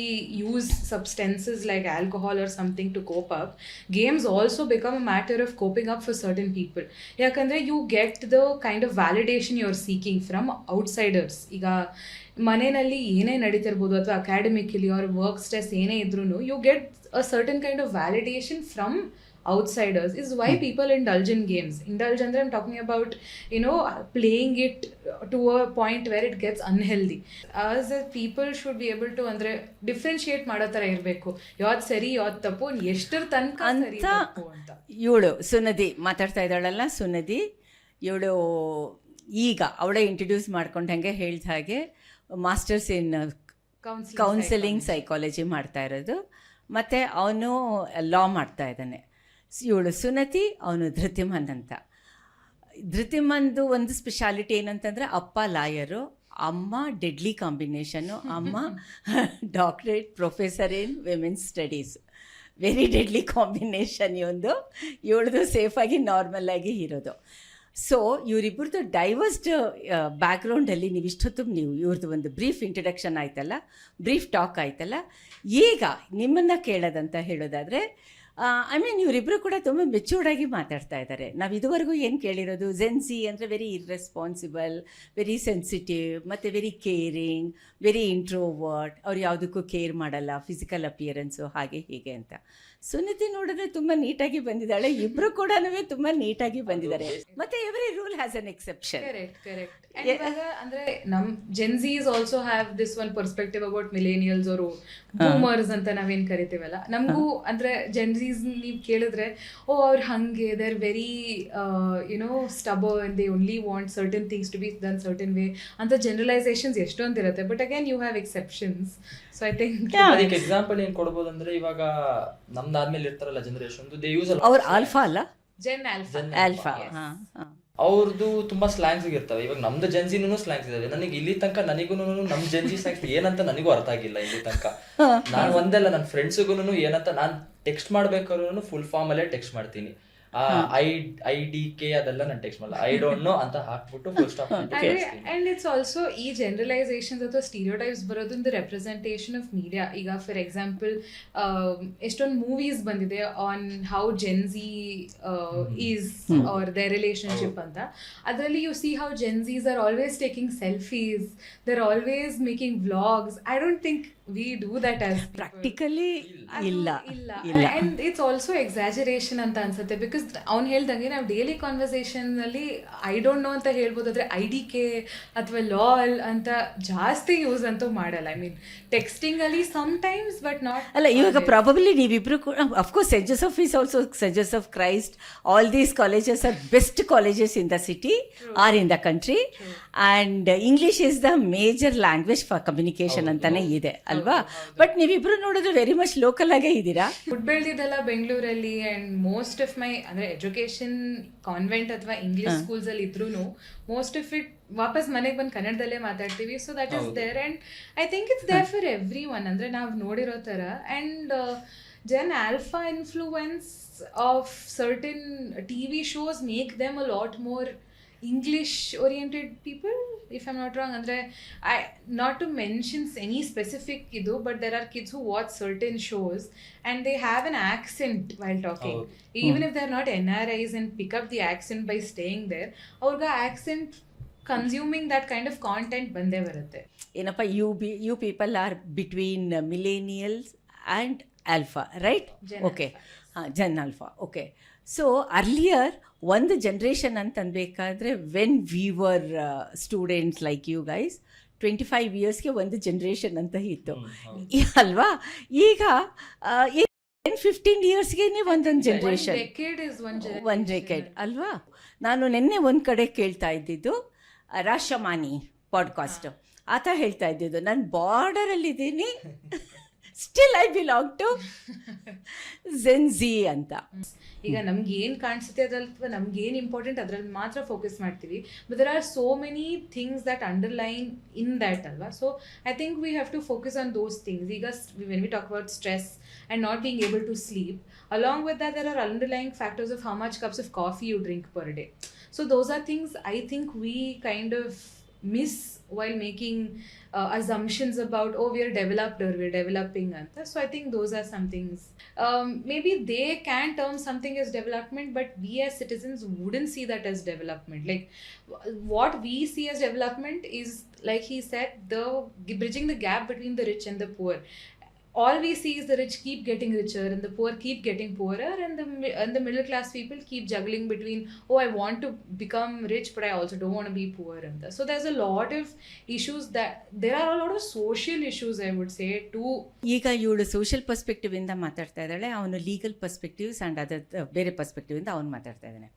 use substances like alcohol or something to cope up, games also become a matter of coping up for certain people. Yakandre you get the kind of validation you're seeking from outsiders. ಈಗ ಮನೆಯಲ್ಲಿ ಏನೇ ನಡೀತಿರ್ಬೋದು ಅಥವಾ academically R work stress ಏನೇ ಇದ್ರೂ you get a certain kind of validation from outsiders is why people indulge in games. Indulge and I'm talking about, you know, playing it to a point where it gets unhealthy. As a people should be able to ಅಂದ್ರೆ differentiate ಮಾಡೋ ಥರ ಇರಬೇಕು, ಯಾವ್ದು ಸರಿ ಯಾವ್ದು ತಪ್ಪು, ಎಷ್ಟರ ತನಕ ಸರಿ ತಪ್ಪು ಅಂತ. ಇವಳು ಸುನದಿ ಮಾತಾಡ್ತಾ ಇದ್ದಾಳಲ್ಲ, ಸುನದಿ ಇವಳು ಈಗ ಅವಳೇ ಇಂಟ್ರಡ್ಯೂಸ್ ಮಾಡ್ಕೊಂಡಂಗೆ ಹೇಳ್ದ ಹಾಗೆ ಮಾಸ್ಟರ್ಸ್ ಇನ್ ಕೌನ್ಸಿಲಿಂಗ್ ಸೈಕಾಲಜಿ ಮಾಡ್ತಾ ಇರೋದು, ಮತ್ತು ಅವನು ಲಾ ಮಾಡ್ತಾ ಇದ್ದಾನೆ. ಇವಳು ಸುನತಿ, ಅವನು ಧೃತಿಮನ್ ಅಂತ. ಧೃತಿಮನ್ದು ಒಂದು ಸ್ಪೆಷಾಲಿಟಿ ಏನಂತಂದರೆ ಅಪ್ಪ ಲಾಯರು, ಅಮ್ಮ ಡೆಡ್ಲಿ ಕಾಂಬಿನೇಷನ್ನು, ಅಮ್ಮ doctorate professor in women's studies. Very deadly combination ಇವೊಂದು. ಇವಳದು ಸೇಫಾಗಿ ನಾರ್ಮಲ್ಲಾಗಿ ಇರೋದು. ಸೊ ಇವರಿಬ್ಬರದು ಡೈವರ್ಸ್ಡ್ ಬ್ಯಾಕ್ಗ್ರೌಂಡಲ್ಲಿ ನೀವು ನೀವು ಇವ್ರದ್ದು ಒಂದು ಬ್ರೀಫ್ ಇಂಟ್ರಡಕ್ಷನ್ ಆಯ್ತಲ್ಲ, ಬ್ರೀಫ್ ಟಾಕ್ ಆಯ್ತಲ್ಲ. ಈಗ ನಿಮ್ಮನ್ನು ಕೇಳೋದಂತ ಹೇಳೋದಾದರೆ ಇವರಿಬ್ಬರು ಕೂಡ ತುಂಬ ಮೆಚ್ಯೂರ್ಡಾಗಿ ಮಾತಾಡ್ತಾ ಇದ್ದಾರೆ. ನಾವು ಇದುವರೆಗೂ ಏನು ಕೇಳಿರೋದು, ಜೆನ್ಸಿ ಅಂದರೆ ವೆರಿ ಇರ್ರೆಸ್ಪಾನ್ಸಿಬಲ್, ವೆರಿ ಸೆನ್ಸಿಟಿವ್, ಮತ್ತು ವೆರಿ ಕೇರಿಂಗ್, ವೆರಿ ಇಂಟ್ರೋವರ್ಟ್, ಅವ್ರು ಯಾವುದಕ್ಕೂ ಕೇರ್ ಮಾಡಲ್ಲ, ಫಿಸಿಕಲ್ ಅಪಿಯರೆನ್ಸು ಹಾಗೆ ಹೀಗೆ ಅಂತ. ಸುನೀತಿ ನೋಡಿದ್ರೆ ತುಂಬ ನೀಟಾಗಿ ಬಂದಿದ್ದಾಳೆ, ಇಬ್ಬರು ಕೂಡ ತುಂಬ ನೀಟಾಗಿ ಬಂದಿದ್ದಾರೆ. ಮತ್ತು every rule has an exception. Correct. ಅಂದ್ರೆ ನಮ್ ಜೆನ್ಸೀಸ್ also have this one perspective about millennials ಅವರು ಬೂಮರ್ಸ್ ಅಂತ ನಾವೇನ್ ಕರಿತೀವಲ್ಲ, ನಮಗೂ ಅಂದ್ರೆ ಜೆನ್ಸೀಸ್ ನೀವು ಕೇಳಿದ್ರೆ ಅವ್ರು ಹಂಗೆ they are very you know stubborn, they only want certain things to be done certain way ಅಂತ ಜನರಲೈಸೇಷನ್ಸ್ ಎಷ್ಟೊಂದಿರುತ್ತೆ. But again you have exceptions. So I think ಅದಕ್ಕೆ ಎಕ್ಸಾಂಪಲ್ ಏನ್ ಕೊಡ್ಬೋದು ಅಂದ್ರೆ, ಇವಾಗ ನಮ್ದಾದ್ಮೇಲೆ ಇರ್ತಾರಲ್ಲ ಜನರೇಷನ್, ದೇ ಯೂಸ್ ಅವ್ರ ಆಲ್ಫಾ ಅಲ್ಲ, ಜೆನ್ ಆಲ್ಫಾ. ಅವ್ರದ್ದು ತುಂಬಾ ಸ್ಲ್ಯಾಂಗ್ಸ್ ಇರ್ತವೆ. ಇವಾಗ ನಮ್ದು ಜೆನ್ಸಿನೂ ಸ್ಲ್ಯಾಂಗ್ಸ್ ಇದಾವೆ. ನನಗೆ ಇಲ್ಲಿ ತನಕ ನನಗೂ ನಮ್ ಜೆನ್ಸಿ ಸ್ಲ್ಯಾಂಗ್ಸ್ ಏನಂತ ನನಗೂ ಅರ್ಥ ಆಗಿಲ್ಲ ಇಲ್ಲಿ ತನಕ. ನಾನು ಒಂದಲ್ಲ, ನನ್ನ ಫ್ರೆಂಡ್ಸ್ಗೂ ಏನಂತ ನಾನು ಟೆಕ್ಸ್ಟ್ ಮಾಡ್ಬೇಕಾದ್ರೂ ಫುಲ್ ಫಾರ್ಮ್ ಅಲ್ಲೇ ಟೆಕ್ಸ್ಟ್ ಮಾಡ್ತೀನಿ. IDK ಅದೆಲ್ಲ ನಾನು ಟೆಕ್ಸ್ಟ್ ಮಾಡಲ್ಲ, ಐ ಡೋಂಟ್ ನೋ ಅಂತ ಹಾಕ್ಬಿಟ್ಟು full stop. And it's also ಈ ಜನರಲೈಸೇಷನ್ಸ್ ಅಥವಾ ಸ್ಟೀರಿಯೋಟೈಪ್ಸ್ ಬರೋದೊಂದು ರೆಪ್ರೆಸೆಂಟೇಷನ್ ಆಫ್ ಮೀಡಿಯಾ. ಈಗ ಫಾರ್ ಎಕ್ಸಾಂಪಲ್ ಎಷ್ಟೊಂದು ಮೂವೀಸ್ ಬಂದಿದೆ on how Gen Z is are the relationship ಅಂತ. ಅದರಲ್ಲಿ U C how ಜೆನ್ಸೀಸ್ are always taking selfies, they are always making vlogs. I don't think we do that as practically illa and it's also exaggeration anta ansutte, because avun heldange ನಾವು daily conversation ಅಲ್ಲಿ I don't no ಅಂತ ಹೇಳ್ಬೋದು, ಆದರೆ IDK ಅಥವಾ ಲಾಲ್ ಅಂತ ಜಾಸ್ತಿ use ಅಂತೂ ಮಾಡಲ್ಲ. ಐ ಮೀನ್ ಟೆಕ್ಸ್ಟಿಂಗ್ ಅಲ್ಲಿ ಸಮ್ಟೈಮ್ಸ್, ಬಟ್ ನಾಟ್. ಅಲ್ಲ, ಇವಾಗ ಪ್ರಾಬಬ್ಲಿ ನೀವಿಬ್ರು ಕೂಡ, of course Saint Joseph is also Saint Joseph Christ, all these colleges are best colleges in the city or in the country, and English is the major language for communication ಅಂತಾನೆ ಇದೆ ಅಲ್ವಾ? But ನೀವಿಬ್ರು ನೋಡಿದ್ರೆ very much local ಆಗೇ ಇದ್ದೀರಾ. Food ಬೆಳೆದಿದ್ದೆಲ್ಲ ಬೆಂಗಳೂರಲ್ಲಿ, and most of my ಅಂದರೆ education convent ಅಥವಾ ಇಂಗ್ಲಿಷ್ ಸ್ಕೂಲ್ಸ್ ಅಲ್ಲಿ ಇದ್ರೂ ಮೋಸ್ಟ್ ಆಫ್ ಇಟ್ ವಾಪಸ್ ಮನೆಗೆ ಬಂದು ಕನ್ನಡದಲ್ಲೇ ಮಾತಾಡ್ತೀವಿ. So that is there, and I think it's there for every one. ಅಂದರೆ ನಾವು ನೋಡಿರೋ ಥರ. And Gen Alpha influence of certain TV shows make them a lot more English oriented people, if I'm not wrong. Andre I not to mention any specific idu, but there are kids who watch certain shows and they have an accent while talking. Even if they're not NRIs and pick up the accent by staying there, aurga accent consuming that kind of content bande barutte. Enappa you people are between millennials and alpha, right? Okay. Gen alpha. Okay. So earlier ಒಂದು generation ಅಂತಂದಬೇಕಾದ್ರೆ when we were students like you guys, 25 ಇಯರ್ಸ್ಗೆ ಒಂದು generation ಅಂತ ಇತ್ತು ಅಲ್ವಾ? ಈಗ 10-15 ಇಯರ್ಸ್ಗೆ ಒಂದೊಂದು generation, ಒಂದು ಡೆಕೆಡ್ ಅಲ್ವಾ? ನಾನು ನಿನ್ನೆ ಒಂದು ಕಡೆ ಕೇಳ್ತಾ ಇದ್ದಿದ್ದು, ರಾಶಮಾನಿ ಪಾಡ್ಕಾಸ್ಟ್ ಆತ ಹೇಳ್ತಾ ಇದ್ದಿದ್ದು, ನಾನು ಬಾರ್ಡರಲ್ಲಿದ್ದೀನಿ, still I belong to gen Z ಅಂತ. ಈಗ ನಮ್ಗೆ ಏನು ಕಾಣಿಸುತ್ತೆ ಅದ್ರಲ್ಲಿ ಅಥವಾ ನಮ್ಗೆ ಏನು ಇಂಪಾರ್ಟೆಂಟ್ ಅದ್ರಲ್ಲಿ ಮಾತ್ರ ಫೋಕಸ್ ಮಾಡ್ತೀವಿ. But there are so many things that underline in that ಅಲ್ವಾ. So I think we have to focus on those things. ಈಗ when we talk about stress and not being able to sleep, along with that there are underlying factors of how much cups of coffee you drink per day. So those are things I think we kind of miss while making assumptions about, oh, we are developed or we're developing anta. So I think those are some things maybe they can term something as development, but we as citizens wouldn't see that as development. Like what we see as development is, like he said, the bridging the gap between the rich and the poor. All we see is the rich keep getting richer and the poor keep getting poorer, and the middle class people keep juggling between, oh, I want to become rich but I also don't want to be poor. And so there's a lot of issues, that there are a lot of social issues, I would say, too. ಈಗ ಇವಳು social perspective ಇಂದ ಮಾತಾಡ್ತಾ ಇದ್ದಾಳೆ, ಅವನು legal perspectives and other ಬೇರೆ perspective ಇಂದ ಅವನು ಮಾತಾಡ್ತಾ ಇದ್ದಾನೆ.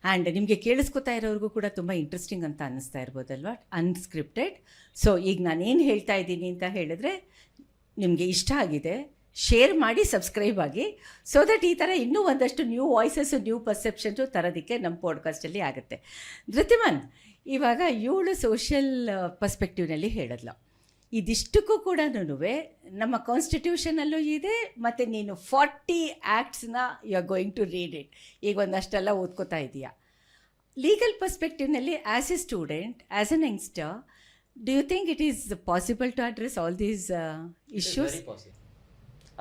ಆ್ಯಂಡ್ ನಿಮಗೆ ಕೇಳಿಸ್ಕೊತಾ ಇರೋರಿಗೂ ಕೂಡ ತುಂಬ ಇಂಟ್ರೆಸ್ಟಿಂಗ್ ಅಂತ ಅನ್ನಿಸ್ತಾ ಇರ್ಬೋದಲ್ವಾ, ಅನ್ಸ್ಕ್ರಿಪ್ಟೆಡ್. ಸೊ ಈಗ ನಾನೇನು ಹೇಳ್ತಾ ಇದ್ದೀನಿ ಅಂತ ಹೇಳಿದ್ರೆ ನಿಮಗೆ ಇಷ್ಟ ಆಗಿದೆ, ಶೇರ್ ಮಾಡಿ, ಸಬ್ಸ್ಕ್ರೈಬ್ ಆಗಿ, ಸೊ ದಟ್ ಈ ಥರ ಇನ್ನೂ ಒಂದಷ್ಟು ನ್ಯೂ ವಾಯ್ಸಸ್ಸು, ನ್ಯೂ ಪರ್ಸೆಪ್ಷನ್ಸು ತರೋದಕ್ಕೆ ನಮ್ಮ ಪಾಡ್ಕಾಸ್ಟಲ್ಲಿ ಆಗುತ್ತೆ. ಧೃತಿಮನ್, ಇವಾಗ ಇವಳು ಸೋಷಿಯಲ್ ಪರ್ಸ್ಪೆಕ್ಟಿವ್ನಲ್ಲಿ ಹೇಳಿದ್ಲು. ಇದಿಷ್ಟಕ್ಕೂ ಕೂಡ ನಮ್ಮ ಕಾನ್ಸ್ಟಿಟ್ಯೂಷನಲ್ಲೂ ಇದೆ, ಮತ್ತು ನೀನು 40 ಆ್ಯಕ್ಟ್ಸ್ನ you are going to read it. ಈಗ ಒಂದಷ್ಟೆಲ್ಲ ಓದ್ಕೋತಾ ಇದೆಯಾ. ಲೀಗಲ್ ಪರ್ಸ್ಪೆಕ್ಟಿವ್ನಲ್ಲಿ as a student, as an youngster, do you think it is possible to address all these issues? Very possible.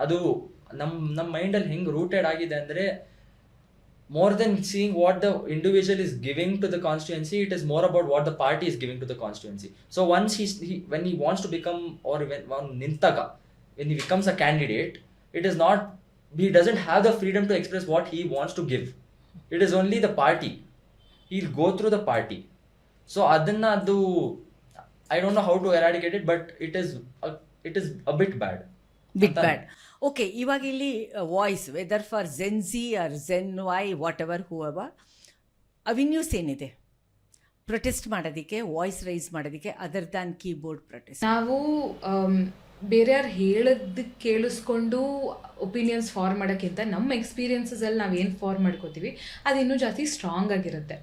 ಅದು ನಮ್ಮ ಮೈಂಡಲ್ಲಿ ಹೆಂಗೆ ರೂಟೆಡ್ ಆಗಿದೆ ಅಂದರೆ, more than seeing what the individual is giving to the constituency, it is more about what the party is giving to the constituency. So once when he wants to become, or when he becomes a candidate, it is not, he doesn't have the freedom to express what he wants to give. It is only the party. He'll go through the party. So ಅದು I don't know how to eradicate it, but it is a bit bad. Okay, ಇವಾಗ ಇಲ್ಲಿ voice, whether for Gen Z or Gen Y, whatever whoever, avenues ಏನಿದೆ protest ಮಾಡೋದಕ್ಕೆ, voice raise ಮಾಡೋದಕ್ಕೆ, other than keyboard protest? ನಾವು ಬೇರೆಯವ್ರು ಹೇಳೋದಕ್ಕೆ ಕೇಳಿಸ್ಕೊಂಡು opinions form ಮಾಡೋಕ್ಕಿಂತ ನಮ್ಮ ಎಕ್ಸ್ಪೀರಿಯನ್ಸಸಲ್ಲಿ ನಾವೇನು ಫಾರ್ಮ್ ಮಾಡ್ಕೋತೀವಿ ಅದು ಇನ್ನೂ ಜಾಸ್ತಿ ಸ್ಟ್ರಾಂಗ್ ಆಗಿರುತ್ತೆ.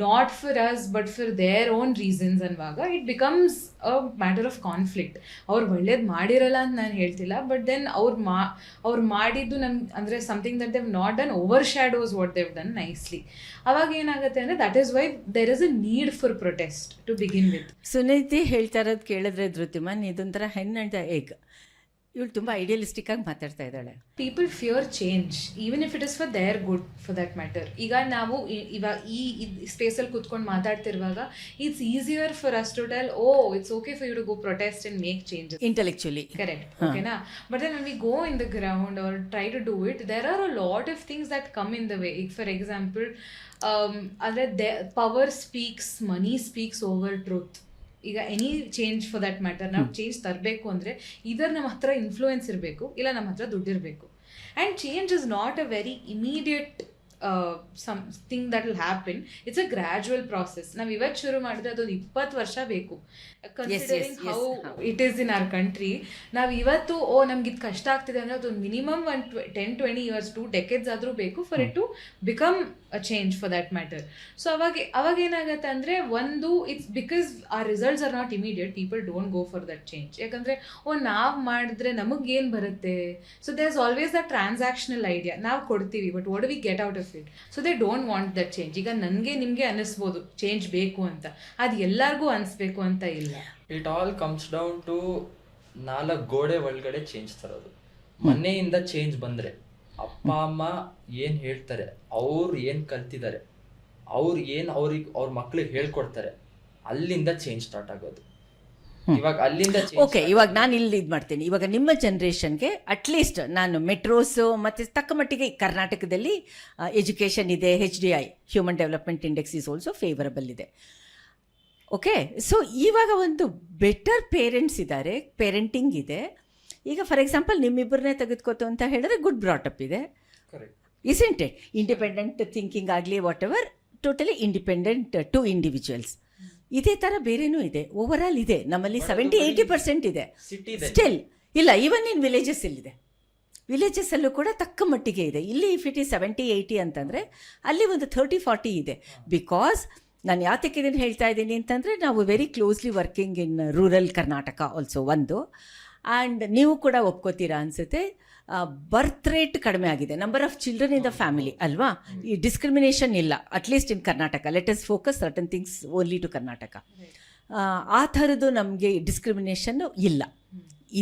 Not for us but for their own reasons ಅನ್ನುವಾಗ it becomes a matter of conflict. ಅವ್ರು ಒಳ್ಳೇದು ಮಾಡಿರಲ್ಲ ಅಂತ ನಾನು ಹೇಳ್ತಿಲ್ಲ, ಬಟ್ ದೆನ್ ಅವ್ರು ಮಾಡಿದ್ದು ಅಂದರೆ something that they've not done over shadows what they've done nicely. ಅವಾಗ ಏನಾಗುತ್ತೆ ಅಂದರೆ that is why there is a need for protest to begin with. Suniti ಹೇಳ್ತಾ ಇರೋದು ಕೇಳಿದ್ರೆ ಧೃತಿಮನ್, ಇದೊಂಥರ ಹೆನ್ ಆ್ಯಂಡ್ ದ ಎಗ್. ಇವಳು ತುಂಬ ಐಡಿಯಲಿಸ್ಟಿಕ್ ಆಗಿ ಮಾತಾಡ್ತಾ ಇದ್ದಾಳೆ. People fear change even if it is for their good for that matter. ಈಗ ನಾವು ಇವಾಗ ಈ ಸ್ಪೇಸಲ್ಲಿ ಕೂತ್ಕೊಂಡು ಮಾತಾಡ್ತಿರುವಾಗ it's easier for us to tell, oh it's okay for you to go protest and make changes intellectually. Correct, ಓಕೆನಾ? But then when we go in the ground or try to do it, there are a lot of things that come in the way. ಈಗ for example, ಅಂದರೆ power speaks, ಮನಿ speaks over truth. ಈಗ any change for that matter, ನಾವು change ತರಬೇಕು ಅಂದರೆ ಇದರ್ ನಮ್ಮ ಹತ್ರ influence ಇರಬೇಕು, ಇಲ್ಲ ನಮ್ಮ ಹತ್ರ ದುಡ್ಡಿರಬೇಕು. And change is not a very immediate something that will happen. It's a gradual process. ನಾವು ಇವತ್ತು ಶುರು ಮಾಡಿದ್ರೆ ಅದೊಂದು 20 ವರ್ಷ ಬೇಕು. Considering how it is in our country. ನಾವು ಇವತ್ತು ನಮ್ಗೆ ಇದು ಕಷ್ಟ ಆಗ್ತಿದೆ ಅಂದರೆ ಅದೊಂದು ಮಿನಿಮಮ್ 10-20 years 2 decades ಆದರೂ ಬೇಕು for it to become a change for that matter. So ಅವಾಗ ಏನಾಗುತ್ತೆ ಅಂದರೆ, ಒಂದು ಇಟ್ಸ್ ಬಿಕಾಸ್ ಆ results are not immediate, people don't go for that change. ಯಾಕಂದರೆ ನಾವು ಮಾಡಿದ್ರೆ ನಮಗೇನು ಬರುತ್ತೆ? So there is always the transactional idea, ನಾವು ಕೊಡ್ತೀವಿ but what do we get out of it? So they don't want that change. ಈಗ ನನಗೆ ನಿಮಗೆ ಅನ್ನಿಸ್ಬೋದು ಚೇಂಜ್ ಬೇಕು ಅಂತ, ಅದು ಎಲ್ಲರಿಗೂ ಅನಿಸ್ಬೇಕು ಅಂತ ಇಲ್ಲ. It all comes down to 4 ಗೋಡೆ ಒಳಗಡೆ ಚೇಂಜ್ ತರೋದು. ಮನೆಯಿಂದ ಚೇಂಜ್ ಬಂದರೆ ಅಪ್ಪ ಅಮ್ಮ ಏನು ಹೇಳ್ತಾರೆ, ಅವ್ರು ಏನು ಕಲ್ತಿದ್ದಾರೆ, ಅವ್ರ ಮಕ್ಳಿಗೆ ಹೇಳ್ಕೊಡ್ತಾರೆ, ಅಲ್ಲಿಂದ ಚೇಂಜ್ ಸ್ಟಾರ್ಟ್ ಆಗೋದು. ಇವಾಗ ಅಲ್ಲಿಂದ ಓಕೆ, ಇವಾಗ ನಾನು ಇಲ್ಲಿ ಇದು ಮಾಡ್ತೀನಿ. ಇವಾಗ ನಿಮ್ಮ ಜನ್ರೇಷನ್ಗೆ ಅಟ್ಲೀಸ್ಟ್ ನಾನು ಮೆಟ್ರೋಸು ಮತ್ತು ತಕ್ಕ ಮಟ್ಟಿಗೆ ಕರ್ನಾಟಕದಲ್ಲಿ ಎಜುಕೇಷನ್ ಇದೆ, HDI human development index is also favourable ಇದೆ. ಓಕೆ, ಸೊ ಇವಾಗ ಒಂದು ಬೆಟರ್ ಪೇರೆಂಟ್ಸ್ ಇದ್ದಾರೆ, ಪೇರೆಂಟಿಂಗ್ ಇದೆ. ಈಗ ಫಾರ್ ಎಕ್ಸಾಂಪಲ್ ನಿಮ್ಮಿಬ್ಬರನ್ನೇ ತೆಗೆದುಕೋತು ಅಂತ ಹೇಳಿದ್ರೆ ಗುಡ್ ಬ್ರಾಟಪ್ ಇದೆ, ಇಸ್ಂಟ್ ಇಟ್? ಇಂಡಿಪೆಂಡೆಂಟ್ ಥಿಂಕಿಂಗ್ ಆಗಲಿ, what ever, totally independent 2 individuals. ಇದೇ ಥರ ಬೇರೆನೂ ಇದೆ, ಓವರ್ ಆಲ್ ಇದೆ ನಮ್ಮಲ್ಲಿ 70-80% ಇದೆ. ಸ್ಟಿಲ್ ಇಲ್ಲ, ಈವನ್ ಇನ್ ವಿಲೇಜಸ್ಸಲ್ಲಿದೆ. ವಿಲೇಜಸ್ಸಲ್ಲೂ ಕೂಡ ತಕ್ಕ ಮಟ್ಟಿಗೆ ಇದೆ. ಇಲ್ಲಿ ಇಫ್ ಇಟ್ ಈಸ್ 70-80 ಅಂತಂದರೆ ಅಲ್ಲಿ ಒಂದು 30-40 ಇದೆ. ಬಿಕಾಸ್ ನಾನು ಯಾತಕ್ಕೆ ಇದನ್ನು ಹೇಳ್ತಾ ಇದ್ದೀನಿ ಅಂತಂದರೆ, ನಾವು very closely working in rural Karnataka also ಒಂದು. ಆ್ಯಂಡ್ ನೀವು ಕೂಡ ಒಪ್ಕೋತೀರಾ ಅನಿಸುತ್ತೆ, ಬರ್ತ್ ರೇಟ್ ಕಡಿಮೆ ಆಗಿದೆ, number of children in the family ಅಲ್ವಾ. ಈ ಡಿಸ್ಕ್ರಿಮಿನೇಷನ್ ಇಲ್ಲ, at least in Karnataka. Let us focus certain things only to Karnataka. ಆ ಥರದ್ದು ನಮಗೆ ಡಿಸ್ಕ್ರಿಮಿನೇಷನ್ನು ಇಲ್ಲ.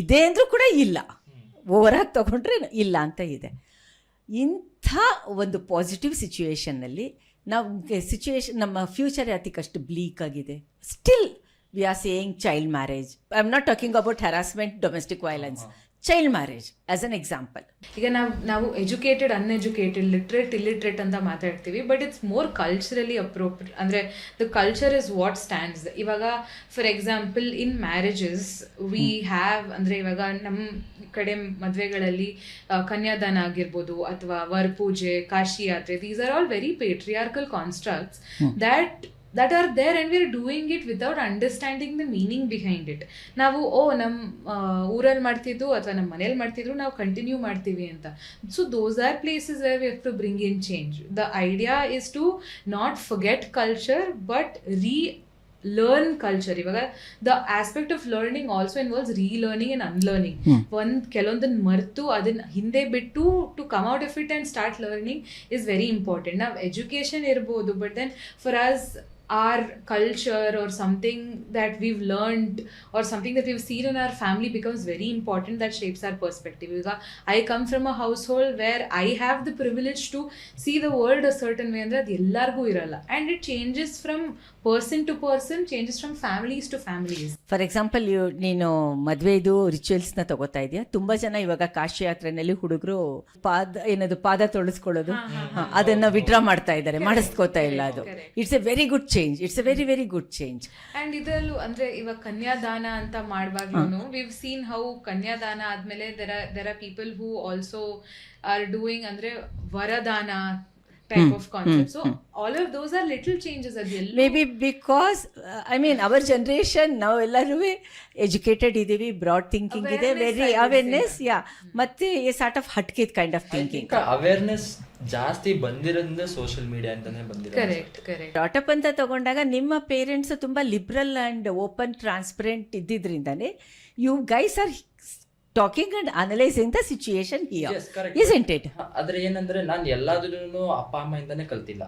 ಇದೆ ಅಂದರೂ ಕೂಡ ಇಲ್ಲ, ಓವರಾಗಿ ತೊಗೊಂಡ್ರೆ ಇಲ್ಲ ಅಂತ ಇದೆ. ಇಂಥ ಒಂದು ಪಾಸಿಟಿವ್ ಸಿಚುವೇಷನ್ನಲ್ಲಿ ನಮ್ಮ ಫ್ಯೂಚರ್ ಯಾತಕ್ಕಷ್ಟು ಬ್ಲೀಕ್ ಆಗಿದೆ. Still we are saying child marriage. I am not talking about harassment, domestic violence, child marriage as an example. ಈಗ ನಾವು ಎಜುಕೇಟೆಡ್, ಅನ್ಎಜುಕೇಟೆಡ್, ಲಿಟ್ರೇಟ್, ಇಲ್ಲಿಟ್ರೇಟ್ ಅಂತ ಮಾತಾಡ್ತೀವಿ, but it's more culturally appropriate. ಅಂದರೆ the culture is what stands. ಇವಾಗ for example in marriages we have, ಅಂದರೆ ಇವಾಗ ನಮ್ಮ ಕಡೆ ಮದುವೆಗಳಲ್ಲಿ ಕನ್ಯಾದಾನ ಆಗಿರ್ಬೋದು ಅಥವಾ ವರಪೂಜೆ, ಕಾಶಿ ಯಾತ್ರೆ, these are all very patriarchal constructs that are there, and we're doing it without understanding the meaning behind it. ನಾವು ನಮ್ಮ ಊರಲ್ಲಿ ಮಾಡ್ತಿದ್ದು ಅಥವಾ ನಮ್ಮ ಮನೇಲಿ ಮಾಡ್ತಿದ್ರು, ನಾವು ಕಂಟಿನ್ಯೂ ಮಾಡ್ತೀವಿ ಅಂತ. So those are places where we have to bring in change. The idea is to not forget culture but learn culture. ಇವಾಗ the aspect of learning also involves relearning and unlearning. ಕೆಲವೊಂದನ್ನು ಮರೆತು ಅದನ್ನ ಹಿಂದೆ ಬಿಟ್ಟು to come out of it and start learning is very important. ನಾವು education ಇರ್ಬೋದು, but then for us our culture or something that we've learned or something that we've seen in our family becomes very important. That shapes our perspective. I come from a household where I have the privilege to see the world a certain way, andre adu ellargu iralla, and it changes from person to person, changes from families to families. For example, ನೀನು ಮದುವೆದು ರಿಚುವಲ್ಸ್ನ ತಗೋತಾ ಇದೆಯಾ. ತುಂಬ ಜನ ಇವಾಗ ಕಾಶಿ ಯಾತ್ರೆನಲ್ಲಿ ಹುಡುಗರು ಪಾದ ತೊಳಸ್ಕೊಳ್ಳೋದು ಅದನ್ನು withdraw ಮಾಡ್ತಾ ಇದ್ದಾರೆ, ಮಾಡಿಸ್ಕೋತಾ ಇಲ್ಲ. ಅದು it's A very good change. It's A very very good change. And ಇದರಲ್ಲೂ ಅಂದರೆ ಇವಾಗ ಕನ್ಯಾದಾನ ಅಂತ ಮಾಡುವಾಗ್ಲೂ ವಿವ್ ಸೀನ್ ಹೌ ಕನ್ಯಾದಾನ ಆದಮೇಲೆ there are people who also are doing ಅಂದರೆ ವರದಾನ type of concept. So all of those are little changes at the maybe because I mean our generation now ellaru educated idೀವಿ, broad thinking ಇದೆ, very awareness, ಮತ್ತೆ a sort of hatke kind of thinking. Awareness ಜಾಸ್ತಿ ಬಂದಿರೋದ್ರಿಂದ social media ಅಂತಾನೆ ಬಂದಿರೋದು. Correct. ಡಾಟಪ್ ಅಂತ ತಗೊಂಡಾಗ ನಿಮ್ಮ parents ತುಂಬಾ ಲಿಬ್ರಲ್ ಅಂಡ್ ಓಪನ್ ಟ್ರಾನ್ಸ್ಪರೆಂಟ್ ಇದ್ದಿದ್ರಿಂದಾನೆ you guys are talking and analyzing the situation here. Yes, correct. Isn't it? ಆದ್ರೆ ಏನಂದ್ರೆ ನಾನು ಎಲ್ಲಾದ್ರೂ ಅಪ್ಪ ಅಮ್ಮ ಇಂದಾನೆ ಕಲ್ತಿಲ್ಲ.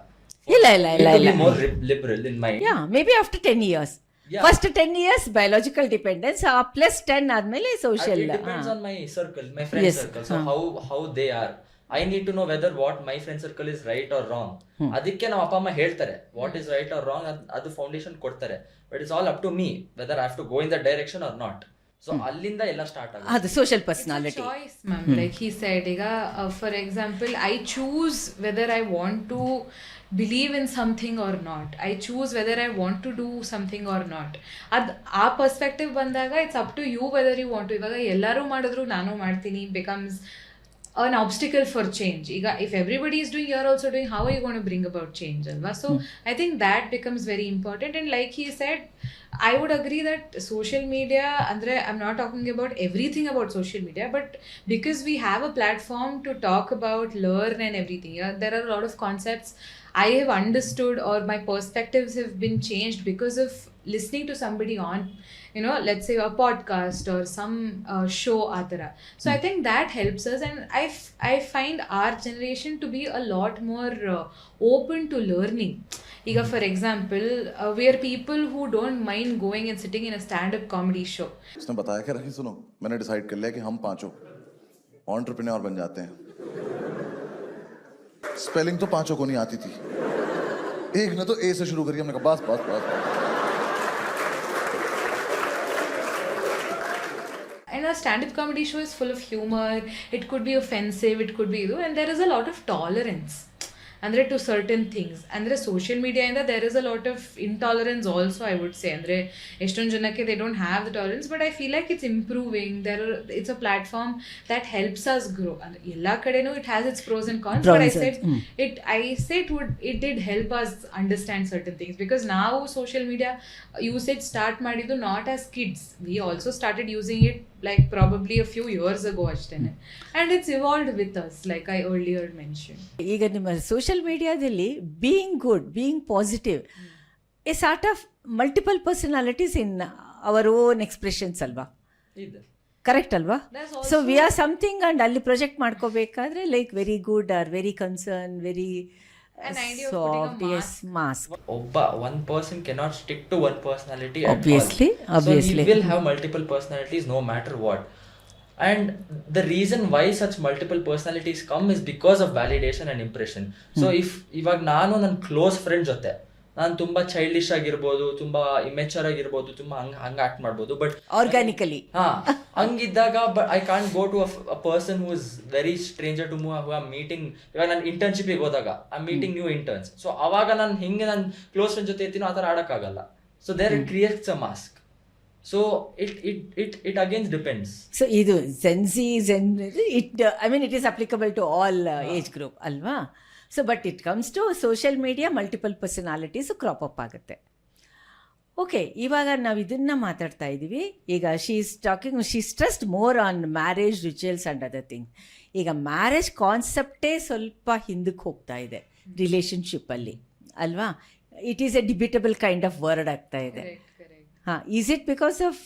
ಇಲ್ಲ. More liberal in mind. Yeah, maybe after 10 years. Yeah. First 10 years biological dependence, plus 10 ಆದ್ಮೇಲೆ social. It depends on my circle, my friend circle. So how they are. I need to know whether what my friend circle is right or wrong. ಅದಕ್ಕೆ ನಮ್ಮ ಅಪ್ಪ ಅಮ್ಮ ಹೇಳ್ತಾರೆ what is right or wrong, ಅದು foundation ಕೊಡ್ತಾರೆ. But it's all up to me whether I have to go in that direction or not. So ಅಲ್ಲಿಂದ ಎಲ್ಲ start ಆಗುತ್ತೆ. ಅದು social personality choice ma'am. Like he said, ಈಗ for example I choose whether I want to believe in something or not. I choose whether I want to do something or not. ಅದು ಆ perspective ಬಂದಾಗ it's up to you whether you want to. ಇವಾಗ ಎಲ್ಲರೂ ಮಾಡಿದ್ರು ನಾನು ಮಾಡ್ತೀನಿ becomes an obstacle for change. Iga if everybody is doing, you're also doing, how are you going to bring about change alva? So I think that becomes very important. And like he said, I would agree that social media, andre I'm not talking about everything about social media, but because we have a platform to talk about, learn and everything, there are a lot of concepts I have understood or my perspectives have been changed because of listening to somebody on, let's say a podcast or some show atara. So I think that helps us, and I find our generation to be a lot more open to learning. Iga for example, we are people who don't mind going and sitting in a stand-up comedy show. उसने बताया कि रही सुनो, मैंने decide कर लिया कि हम पांचों एंटरप्रेन्योर बन जाते हैं. स्पेलिंग तो पांचों को नहीं आती थी, एक ने तो ए से शुरू करी. हमने कहा बस बस बस. And a stand-up comedy show is full of humor. It could be offensive, it could be, and there is a lot of tolerance andre to certain things. Andre social media inda there is a lot of intolerance also, I would say. Andre eston janake they don't have the tolerance, but I feel like it's improving. It's a platform that helps us grow. And ella kadenu it has its pros and cons, but I said it did help us understand certain things, because now social media usage start ಮಾಡಿದ್ದು not as kids. We also started using it like probably a few years ago ಅಷ್ಟೇನೆ, and it's evolved with us like I earlier mentioned. ಈಗ ನಿಮ್ಮ social ಮೀಡಿಯಾದಲ್ಲಿ being good, being positive, a sort of multiple personalities in our own expressions ಅಲ್ವಾ? Correct ಅಲ್ವಾ? So we are something and ಅಲ್ಲಿ project ಮಾಡ್ಕೋಬೇಕಾದ್ರೆ like very good or very concern, very An idea of putting a soft, as mask. One person cannot stick to one personality Obviously, at all. obviously. So he will have multiple personalities no matter what. And the reason why such multiple personalities come is because of validation and impression. So if ಇವಾಗ ನಾನು ನನ್ನ close friend ಜೊತೆ ನಾನು ತುಂಬಾ childish ಆಗಿರ್ಬೋದು, ತುಂಬಾ ಇಮೆಚರ್ ಆಗಿರ್ಬೋದು, ತುಂಬಾ ಹಂಗ ಆಕ್ಟ್ ಮಾಡ್ಬೋದು, ಬಟ್ ಆರ್ಗ್ಯಾನಿಕಲಿ ಹಂಗಿದ್ದಾಗ but I can't go to a person who is very stranger to who are meeting. ಇವಾಗ ನಾನು ಇಂಟರ್ನ್ಶಿಪ್ಗೆ ಹೋದಾಗ I meeting new interns. So ಅವಾಗ ನಾನು ಹಿಂಗೆ ನನ್ನ ಕ್ಲೋಸ್ ಫ್ರೆಂಡ್ ಜೊತೆ ಇರ್ತೀನೋ ಆ ಥರ ಆಡೋಕ್ಕಾಗಲ್ಲ. So there it creates a mask. So it again depends. ಸೊ ಇದು it I mean it is applicable to all age group ಅಲ್ವಾ? So but it comes to social media, multiple personalities crop up ಆಗುತ್ತೆ. Okay, ಇವಾಗ ನಾವು ಇದನ್ನು ಮಾತಾಡ್ತಾ ಇದ್ದೀವಿ. ಈಗ she stressed more on marriage rituals and other thing. ಈಗ marriage ಕಾನ್ಸೆಪ್ಟೇ ಸ್ವಲ್ಪ ಹಿಂದಕ್ಕೆ ಹೋಗ್ತಾ ಇದೆ ರಿಲೇಷನ್ಶಿಪ್ಪಲ್ಲಿ ಅಲ್ವಾ? It is a debatable kind of word ಆಗ್ತಾ ಇದೆ. ಹಾಂ, is it because of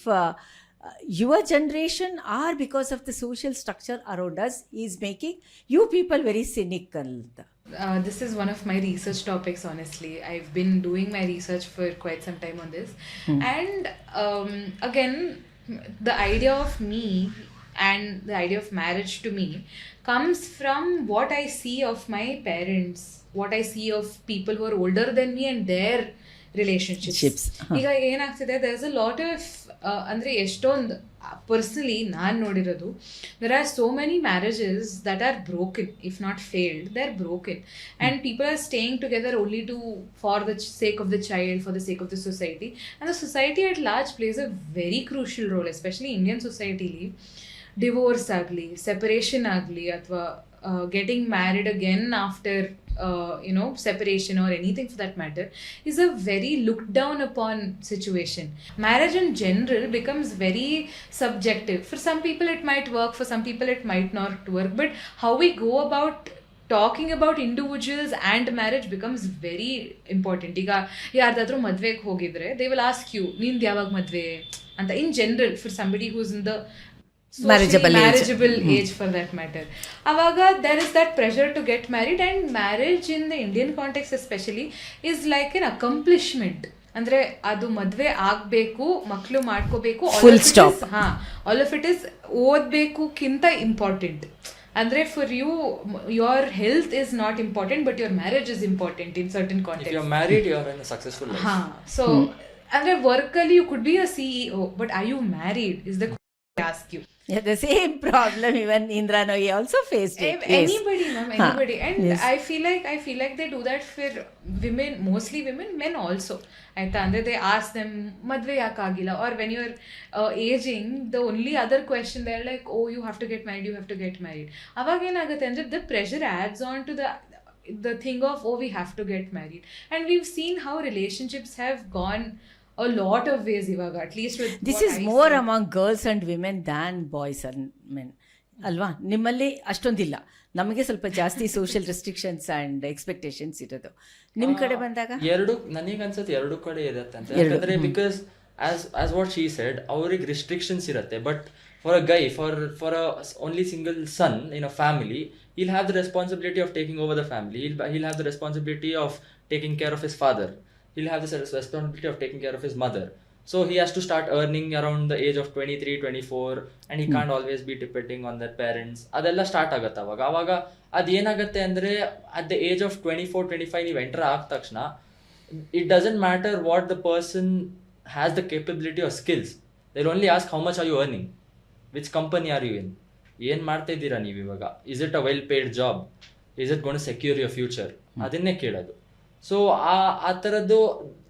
your generation or because of the social structure around us is making you people very cynical? This is one of my research topics, honestly. I've been doing my research for quite some time on this. And again, the idea of me and the idea of marriage to me comes from what I see of my parents, what I see of people who are older than me and their relationships. ಈಗ ಏನಾಗ್ತಿದೆ, there is a lot of ಅಂದರೆ ಎಷ್ಟೊಂದು personally ನಾನು ನೋಡಿರೋದು, there are so many marriages that are broken, if not failed, they are broken, and people are staying together only for the sake of the child, for the sake of the society, and the society at large plays a very crucial role, especially Indian society li. Divorce ಆಗಲಿ, separation ಆಗಲಿ, ಅಥವಾ getting married again after separation or anything for that matter is a very looked down upon situation. Marriage in general becomes very subjective. For some people it might work, for some people it might not work, but how we go about talking about individuals and marriage becomes very important. ಈಗ ಯಾರ್ದಾದ್ರೂ ಮದ್ವೆಗೆ ಹೋಗಿದ್ರೆ they will ask you, ನಿಂದು ಯಾವಾಗ ಮದ್ವೆ ಅಂತ, in general, for somebody who's in the marriageable age for that matter. Avaga there is that pressure to get married, and marriage in the Indian context especially is like an accomplishment. ಅಂದ್ರೆ ಅದು ಮದ್ವೆ ಆಗ್ಬೇಕು, ಮಕ್ಕಳು ಮಾಡ್ಕೋಬೇಕು, full stop. All of it is ಓದ್ಬೇಕುಕ್ಕಿಂತ important. ಅಂದ್ರೆ for you your health is not important, but your marriage is important in certain context. If you are married, you are in a successful life. So ಅಂದ್ರೆ ವರ್ಕಲ್ಲಿ you could be a CEO, but are you married is the question I ask you. Yeah, the same problem even Indra Nooyi also faced it. Anybody, ma'am, anybody. And yes. I feel like they do that for women, mostly women, men also. Aita andre they ask them madve yakagilla, or when you're aging, the only other question they're like, oh, you have to get married, you have to get married. Avaga enagutte andre the pressure adds on to the thing of, oh, we have to get married. And we've seen how relationships have gone a lot of ways ivaga, at least with this is more among girls and women than boys and men ಅಲ್ವಾ? ನಿಮ್ಮಲ್ಲಿ ಅಷ್ಟೊಂದಿಲ್ಲ, ನಮಗೆ ಸ್ವಲ್ಪ ಜಾಸ್ತಿ social restrictions and expectations ಇರೋದು. ನಿಮ್ಮ ಕಡೆ ಬಂದಾಗ ನನಗನ್ಸುತ್ತೆ ಎರಡು ಕಡೆ ಇರುತ್ತೆ ಅಂತ. ಯಾಕಂದ್ರೆ because as what she said, ಅವ್ರಿಗೆ ರಿಸ್ಟ್ರಿಕ್ಷನ್ಸ್ ಇರುತ್ತೆ, but for a guy, for a only single son in a family, he'll have the responsibility of taking over the family, he'll have the responsibility of taking care of his father, he'll have the responsibility of taking care of his mother. So he has to start earning around the age of 23, 24, and he can't always be depending on their parents. ಅದೆಲ್ಲ start ಆಗುತ್ತೆ ಅವಾಗ ಅದೇನಾಗುತ್ತೆ ಅಂದರೆ at the age of 24, 25 ನೀವು enter ಆದ ತಕ್ಷಣ it doesn't matter what the person has the capability or skills. They'll only ask how much are you earning, which company are you in, ಏನು ಮಾಡ್ತಾ ಇದ್ದೀರಾ ನೀವು ಇವಾಗ, is it a well paid job, is it going to secure your future, ಅದನ್ನೇ ಕೇಳೋದು. So ಆ ಥರದ್ದು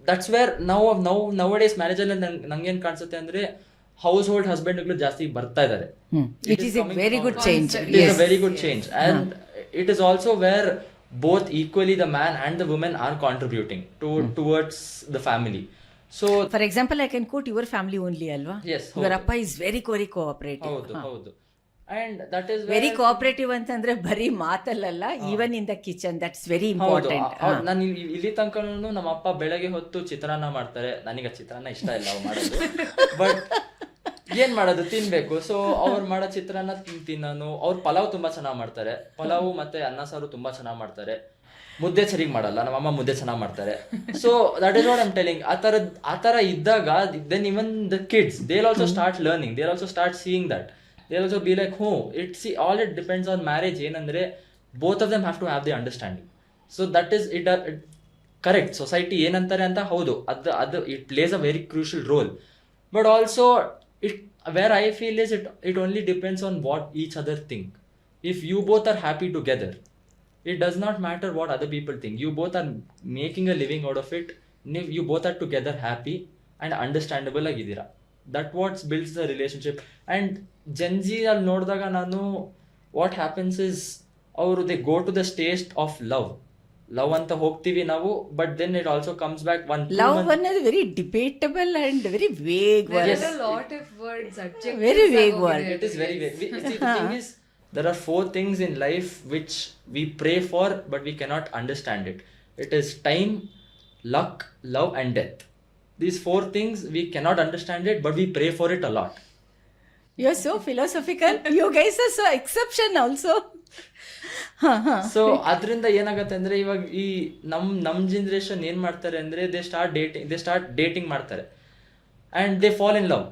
that's where ನೌಡೇಸ್ ಮ್ಯಾರೇಜಲ್ಲಿ ನಂಗೇನು ಕಾಣಿಸುತ್ತೆ ಅಂದರೆ ಹೌಸ್ ಹೋಲ್ಡ್ ಹಸ್ಬೆಂಡ್ಗಳು ಜಾಸ್ತಿ ಬರ್ತಾ ಇದ್ದಾರೆ. It is A very good change. It is a very good change, and it is also where both equally the man and the woman are contributing towards the family. So for example I can quote your family only ಅಲ್ವಾ? Yes, your ಹೌದು. ಅಪ್ಪ is very cooperative. ಹೌದು ಹೌದು and that is very cooperative ಅಂತಂದ್ರೆ ಬರೀ ಮಾತಲ್ಲ, even in the kitchen, that's very ಹೌದು important. ನಾನು ಇಲ್ಲಿ ತನಕನೂ ನಮ್ಮ ಅಪ್ಪ ಬೆಳಗ್ಗೆ ಹೊತ್ತು ಚಿತ್ರಾನ್ನ ಮಾಡ್ತಾರೆ. ನನಗೆ ಚಿತ್ರಾನ್ನ ಇಷ್ಟ ಇಲ್ಲ ಅವ್ರು ಮಾಡೋದು, ಬಟ್ ಏನ್ ಮಾಡೋದು, ತಿನ್ಬೇಕು. ಸೊ ಅವ್ರು ಮಾಡೋ ಚಿತ್ರಾನ್ನ ತಿನ್ನೋನು. ಅವ್ರು ಪಲಾವ್ ತುಂಬಾ ಚೆನ್ನಾಗಿ ಮಾಡ್ತಾರೆ. ಪಲಾವು ಮತ್ತೆ ಅನ್ನ ಸಾರು ತುಂಬಾ ಚೆನ್ನಾಗಿ ಮಾಡ್ತಾರೆ. ಮುದ್ದೆ ಸರಿಗೆ ಮಾಡಲ್ಲ, ನಮ್ಮಮ್ಮ ಮುದ್ದೆ ಚೆನ್ನಾಗಿ ಮಾಡ್ತಾರೆ. So that is what I'm telling. ಆ ಥರ ಇದ್ದಾಗ then even the kids they also start learning, they also start seeing that. They also be like all it depends on marriage. ಏನಂದ್ರೆ both of them have to have the understanding. So that is it correct. Society ಏನಂತಾರೆ ಅಂತ ಹೌದು, ಅದು it plays a very crucial role. But also where I feel is it only depends on what each other think. If you both are happy together, it does not matter what other people think. You both are making a living out of it. If you both are together happy and understandable agidira, that what builds the relationship. And Gen Z al nodidaga nanu what happens is avaru they go to the stage of love ಅಂತ ಹೋಗ್ತೀವಿ ನಾವು, but then it also comes back one love ಅನ್ನೋದು very debatable and very vague word. There are a lot of words, adjectives. Very vague word. It is very vague. See, the thing is, there are 4 things in life which we pray for, but we cannot understand it. It is time, luck, love, and death. These 4 things we cannot understand it, but we pray for it a lot. You are so philosophical. You guys are so exception also. So ಅದರಿಂದ ಏನಾಗುತ್ತೆ ಅಂದ್ರೆ ಇವಾಗ ಈ ನಮ್ generation ಏನ್ ಮಾಡ್ತಾರೆ ಅಂದ್ರೆ they start dating ಮಾಡ್ತಾರೆ and they fall in love.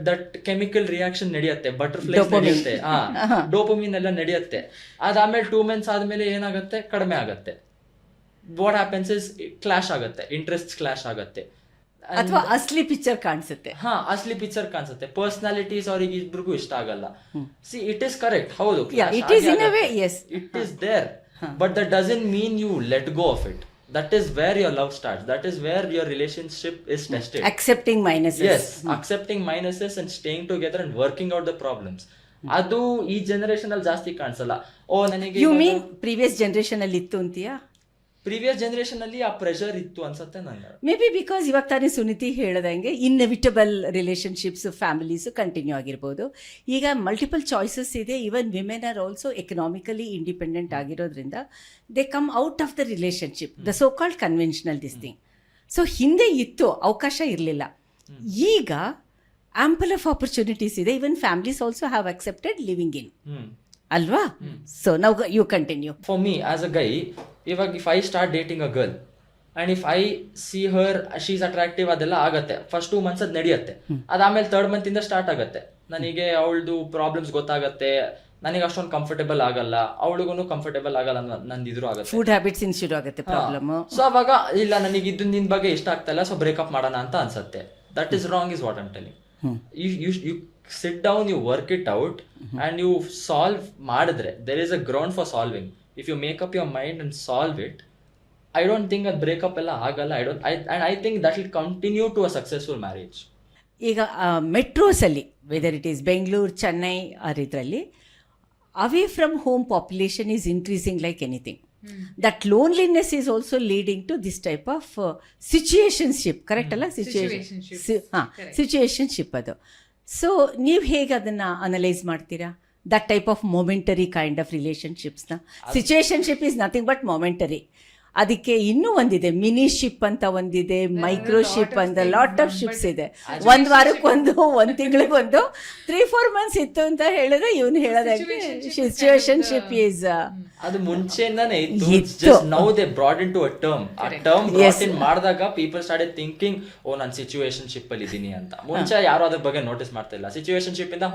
That chemical reaction ನಡೆಯುತ್ತೆ, ಬಟರ್ಫ್ಲೈಸ್ ನಡೆಯುತ್ತೆ, ಡೋಪಮಿನ್ ಎಲ್ಲ ನಡೆಯುತ್ತೆ. ಅದಾದ್ಮೇಲೆ 2 months ಆದ್ಮೇಲೆ ಏನಾಗುತ್ತೆ, ಕಡಿಮೆ ಆಗುತ್ತೆ. ವಾಟ್ ಹ್ಯಾಪನ್ಸ್ ಇಸ್ ಕ್ಲಾಶ್ ಆಗುತ್ತೆ, ಇಂಟ್ರೆಸ್ಟ್ ಕ್ಲಾಶ್ ಆಗುತ್ತೆ, ಅಥವಾ ಅಸ್ಲಿ ಪಿಕ್ಚರ್ ಕಾಣಿಸುತ್ತೆ. ಅಸ್ಲಿ ಪಿಕ್ಚರ್ ಕಾಣಿಸುತ್ತೆ. ಪರ್ಸನಾಲಿಟೀಸ್ ಅವ್ರಿಗೆ ಇಬ್ರಿಗೂ ಇಷ್ಟ ಆಗಲ್ಲ. ಸಿ ಇಟ್ ಇಸ್ ಕರೆಕ್ಟ್, ಹೌದು, it is in a way, yes. It is there, but that doesn't mean you let go of it. That is where your love starts. That is where your relationship is tested. Accepting minuses. Yes, accepting minuses and staying together and working out the problems. ಅದು ಈ generation ಅಲ್ಲಿ ಜಾಸ್ತಿ ಕಾಣಿಸಲ್ಲ. ನನಗೆ you mean previous generation ಅಲ್ಲಿ ಇತ್ತು ಅಂತೀಯಾ? Previous generation ಅಲ್ಲಿ ಆ ಪ್ರೆಷರ್ ಇತ್ತು ಅನ್ಸುತ್ತೆ ನಂಗೆ. ಮೇ ಬಿ ಬಿಕಾಸ್ ಇವಾಗ ತಾನೇ ಸುನಿತಿ ಹೇಳ್ದಂಗೆ ಇನ್ಎವಿಟಬಲ್ ರಿಲೇಷನ್ಶಿಪ್ಸ್ ಫ್ಯಾಮಿಲೀಸು ಕಂಟಿನ್ಯೂ ಆಗಿರ್ಬೋದು. ಈಗ ಮಲ್ಟಿಪಲ್ ಚಾಯ್ಸಸ್ ಇದೆ. Even women are also economically independent ಆಗಿರೋದ್ರಿಂದ they come out of the relationship, the so called conventional this thing. So ಹಿಂದೆ ಇತ್ತು, ಅವಕಾಶ ಇರಲಿಲ್ಲ. ಈಗ ಆಂಪಲ್ ಆಫ್ ಆಪರ್ಚುನಿಟೀಸ್ ಇದೆ. Even families also have accepted living in, ಅಲ್ವಾ? So now you continue. For me as a guy, ಇವಾಗ if I start dating a girl and if I see her she is attractive, ಅದೆಲ್ಲ ಆಗತ್ತೆ. First 2 months ಅದು ನಡೆಯುತ್ತೆ. ಅದಾದ್ಮೇಲೆ 3rd month ಇಂದ start ಆಗುತ್ತೆ. ನನಗೆ ಅವಳದು ಪ್ರಾಬ್ಲಮ್ಸ್ ಗೊತ್ತಾಗತ್ತೆ, ನನಗೆ ಅಷ್ಟೊಂದು ಕಂಫರ್ಟೇಬಲ್ ಆಗಲ್ಲ, ಅವಳಿಗೂ ಕಂಫರ್ಟೇಬಲ್ ಆಗಲ್ಲ, ನಂದಿದ್ರು ಆಗುತ್ತೆ. ಫುಡ್ ಹ್ಯಾಬಿಟ್ಸ್ ಇನ್ ಶುರು ಆಗುತ್ತೆ ಪ್ರಾಬ್ಲಮ್. ಸೊ ಅವಾಗ ಇಲ್ಲ, ನನಗೆ ಇದು ನಿನ್ ಬಗ್ಗೆ ಇಷ್ಟ ಆಗ್ತಾ ಇಲ್ಲ, ಸೊ ಬ್ರೇಕಪ್ ಮಾಡೋಣ ಅಂತ ಅನ್ಸುತ್ತೆ. That is wrong is what I'm telling. You sit down, you work it out and you solve ಮಾಡಿದ್ರೆ there is a ground for solving. If you make up your mind and solve it, I don't think that breakup ಎಲ್ಲ ಆಗಲ್ಲ. I think that will continue to a successful marriage. ಈಗ ಮೆಟ್ರೋಸಲ್ಲಿ whether it is Bengaluru, Chennai or ಇದರಲ್ಲಿ away from home population is increasing like anything. That loneliness is also leading to this type of situationship. Correct ಅಲ್ಲ? Situationship ಅದು. So ನೀವು ಹೇಗೆ ಅದನ್ನು analyse ಮಾಡ್ತೀರಾ? That type of momentary kind of ರಿಲೇಷನ್ಶಿಪ್ಸ್ನ. Situationship is nothing but momentary. ಅದಕ್ಕೆ ಇನ್ನೂ ಒಂದಿದೆ, ಮಿನಿ ಶಿಪ್ ಅಂತ ಒಂದಿದೆ, ಮೈಕ್ರೋ ಶಿಪ್ ಅಂತ, ಲಾಟ್ ಆಫ್ ಶಿಪ್ಸ್ ಇದೆ. 1 ವಾರಕ್ಕೊಂದು, 1 ತಿಂಗಳಿಗೊಂದು, 3-4 months ಇತ್ತು ಅಂತ ಹೇಳಿದ್ರೆ ಇವನು ಹೇಳೋದಾಗಿ ಸಿಚುಯೇಷನ್ಶಿಪ್ ಈಸ್ ಅದು ಮುಂಚೆಯಿಂದಾನೇ ಇತ್ತು. Now they brought into a term. ಆ ಟರ್ಮ್ ಬ್ರಾಟ್ ಇನ್ ಮಾಡಿದಾಗ ಪೀಪಲ್ ಸ್ಟಾರ್ಟೆಡ್ ಥಿಂಕಿಂಗ್, ನಾನು ಸಿಚುಯೇಷನ್ಶಿಪ್ ಅಲ್ಲಿ ಇದ್ದೀನಿ ಅಂತ. ಮುಂಚೆ ಯಾರು ಅದ್ರ ಬಗ್ಗೆ ನೋಟಿಸ್ ಮಾಡ್ತಾ ಇಲ್ಲ. ಸಿಚುಯೇಷನ್ಶಿಪ್ ಇಂದ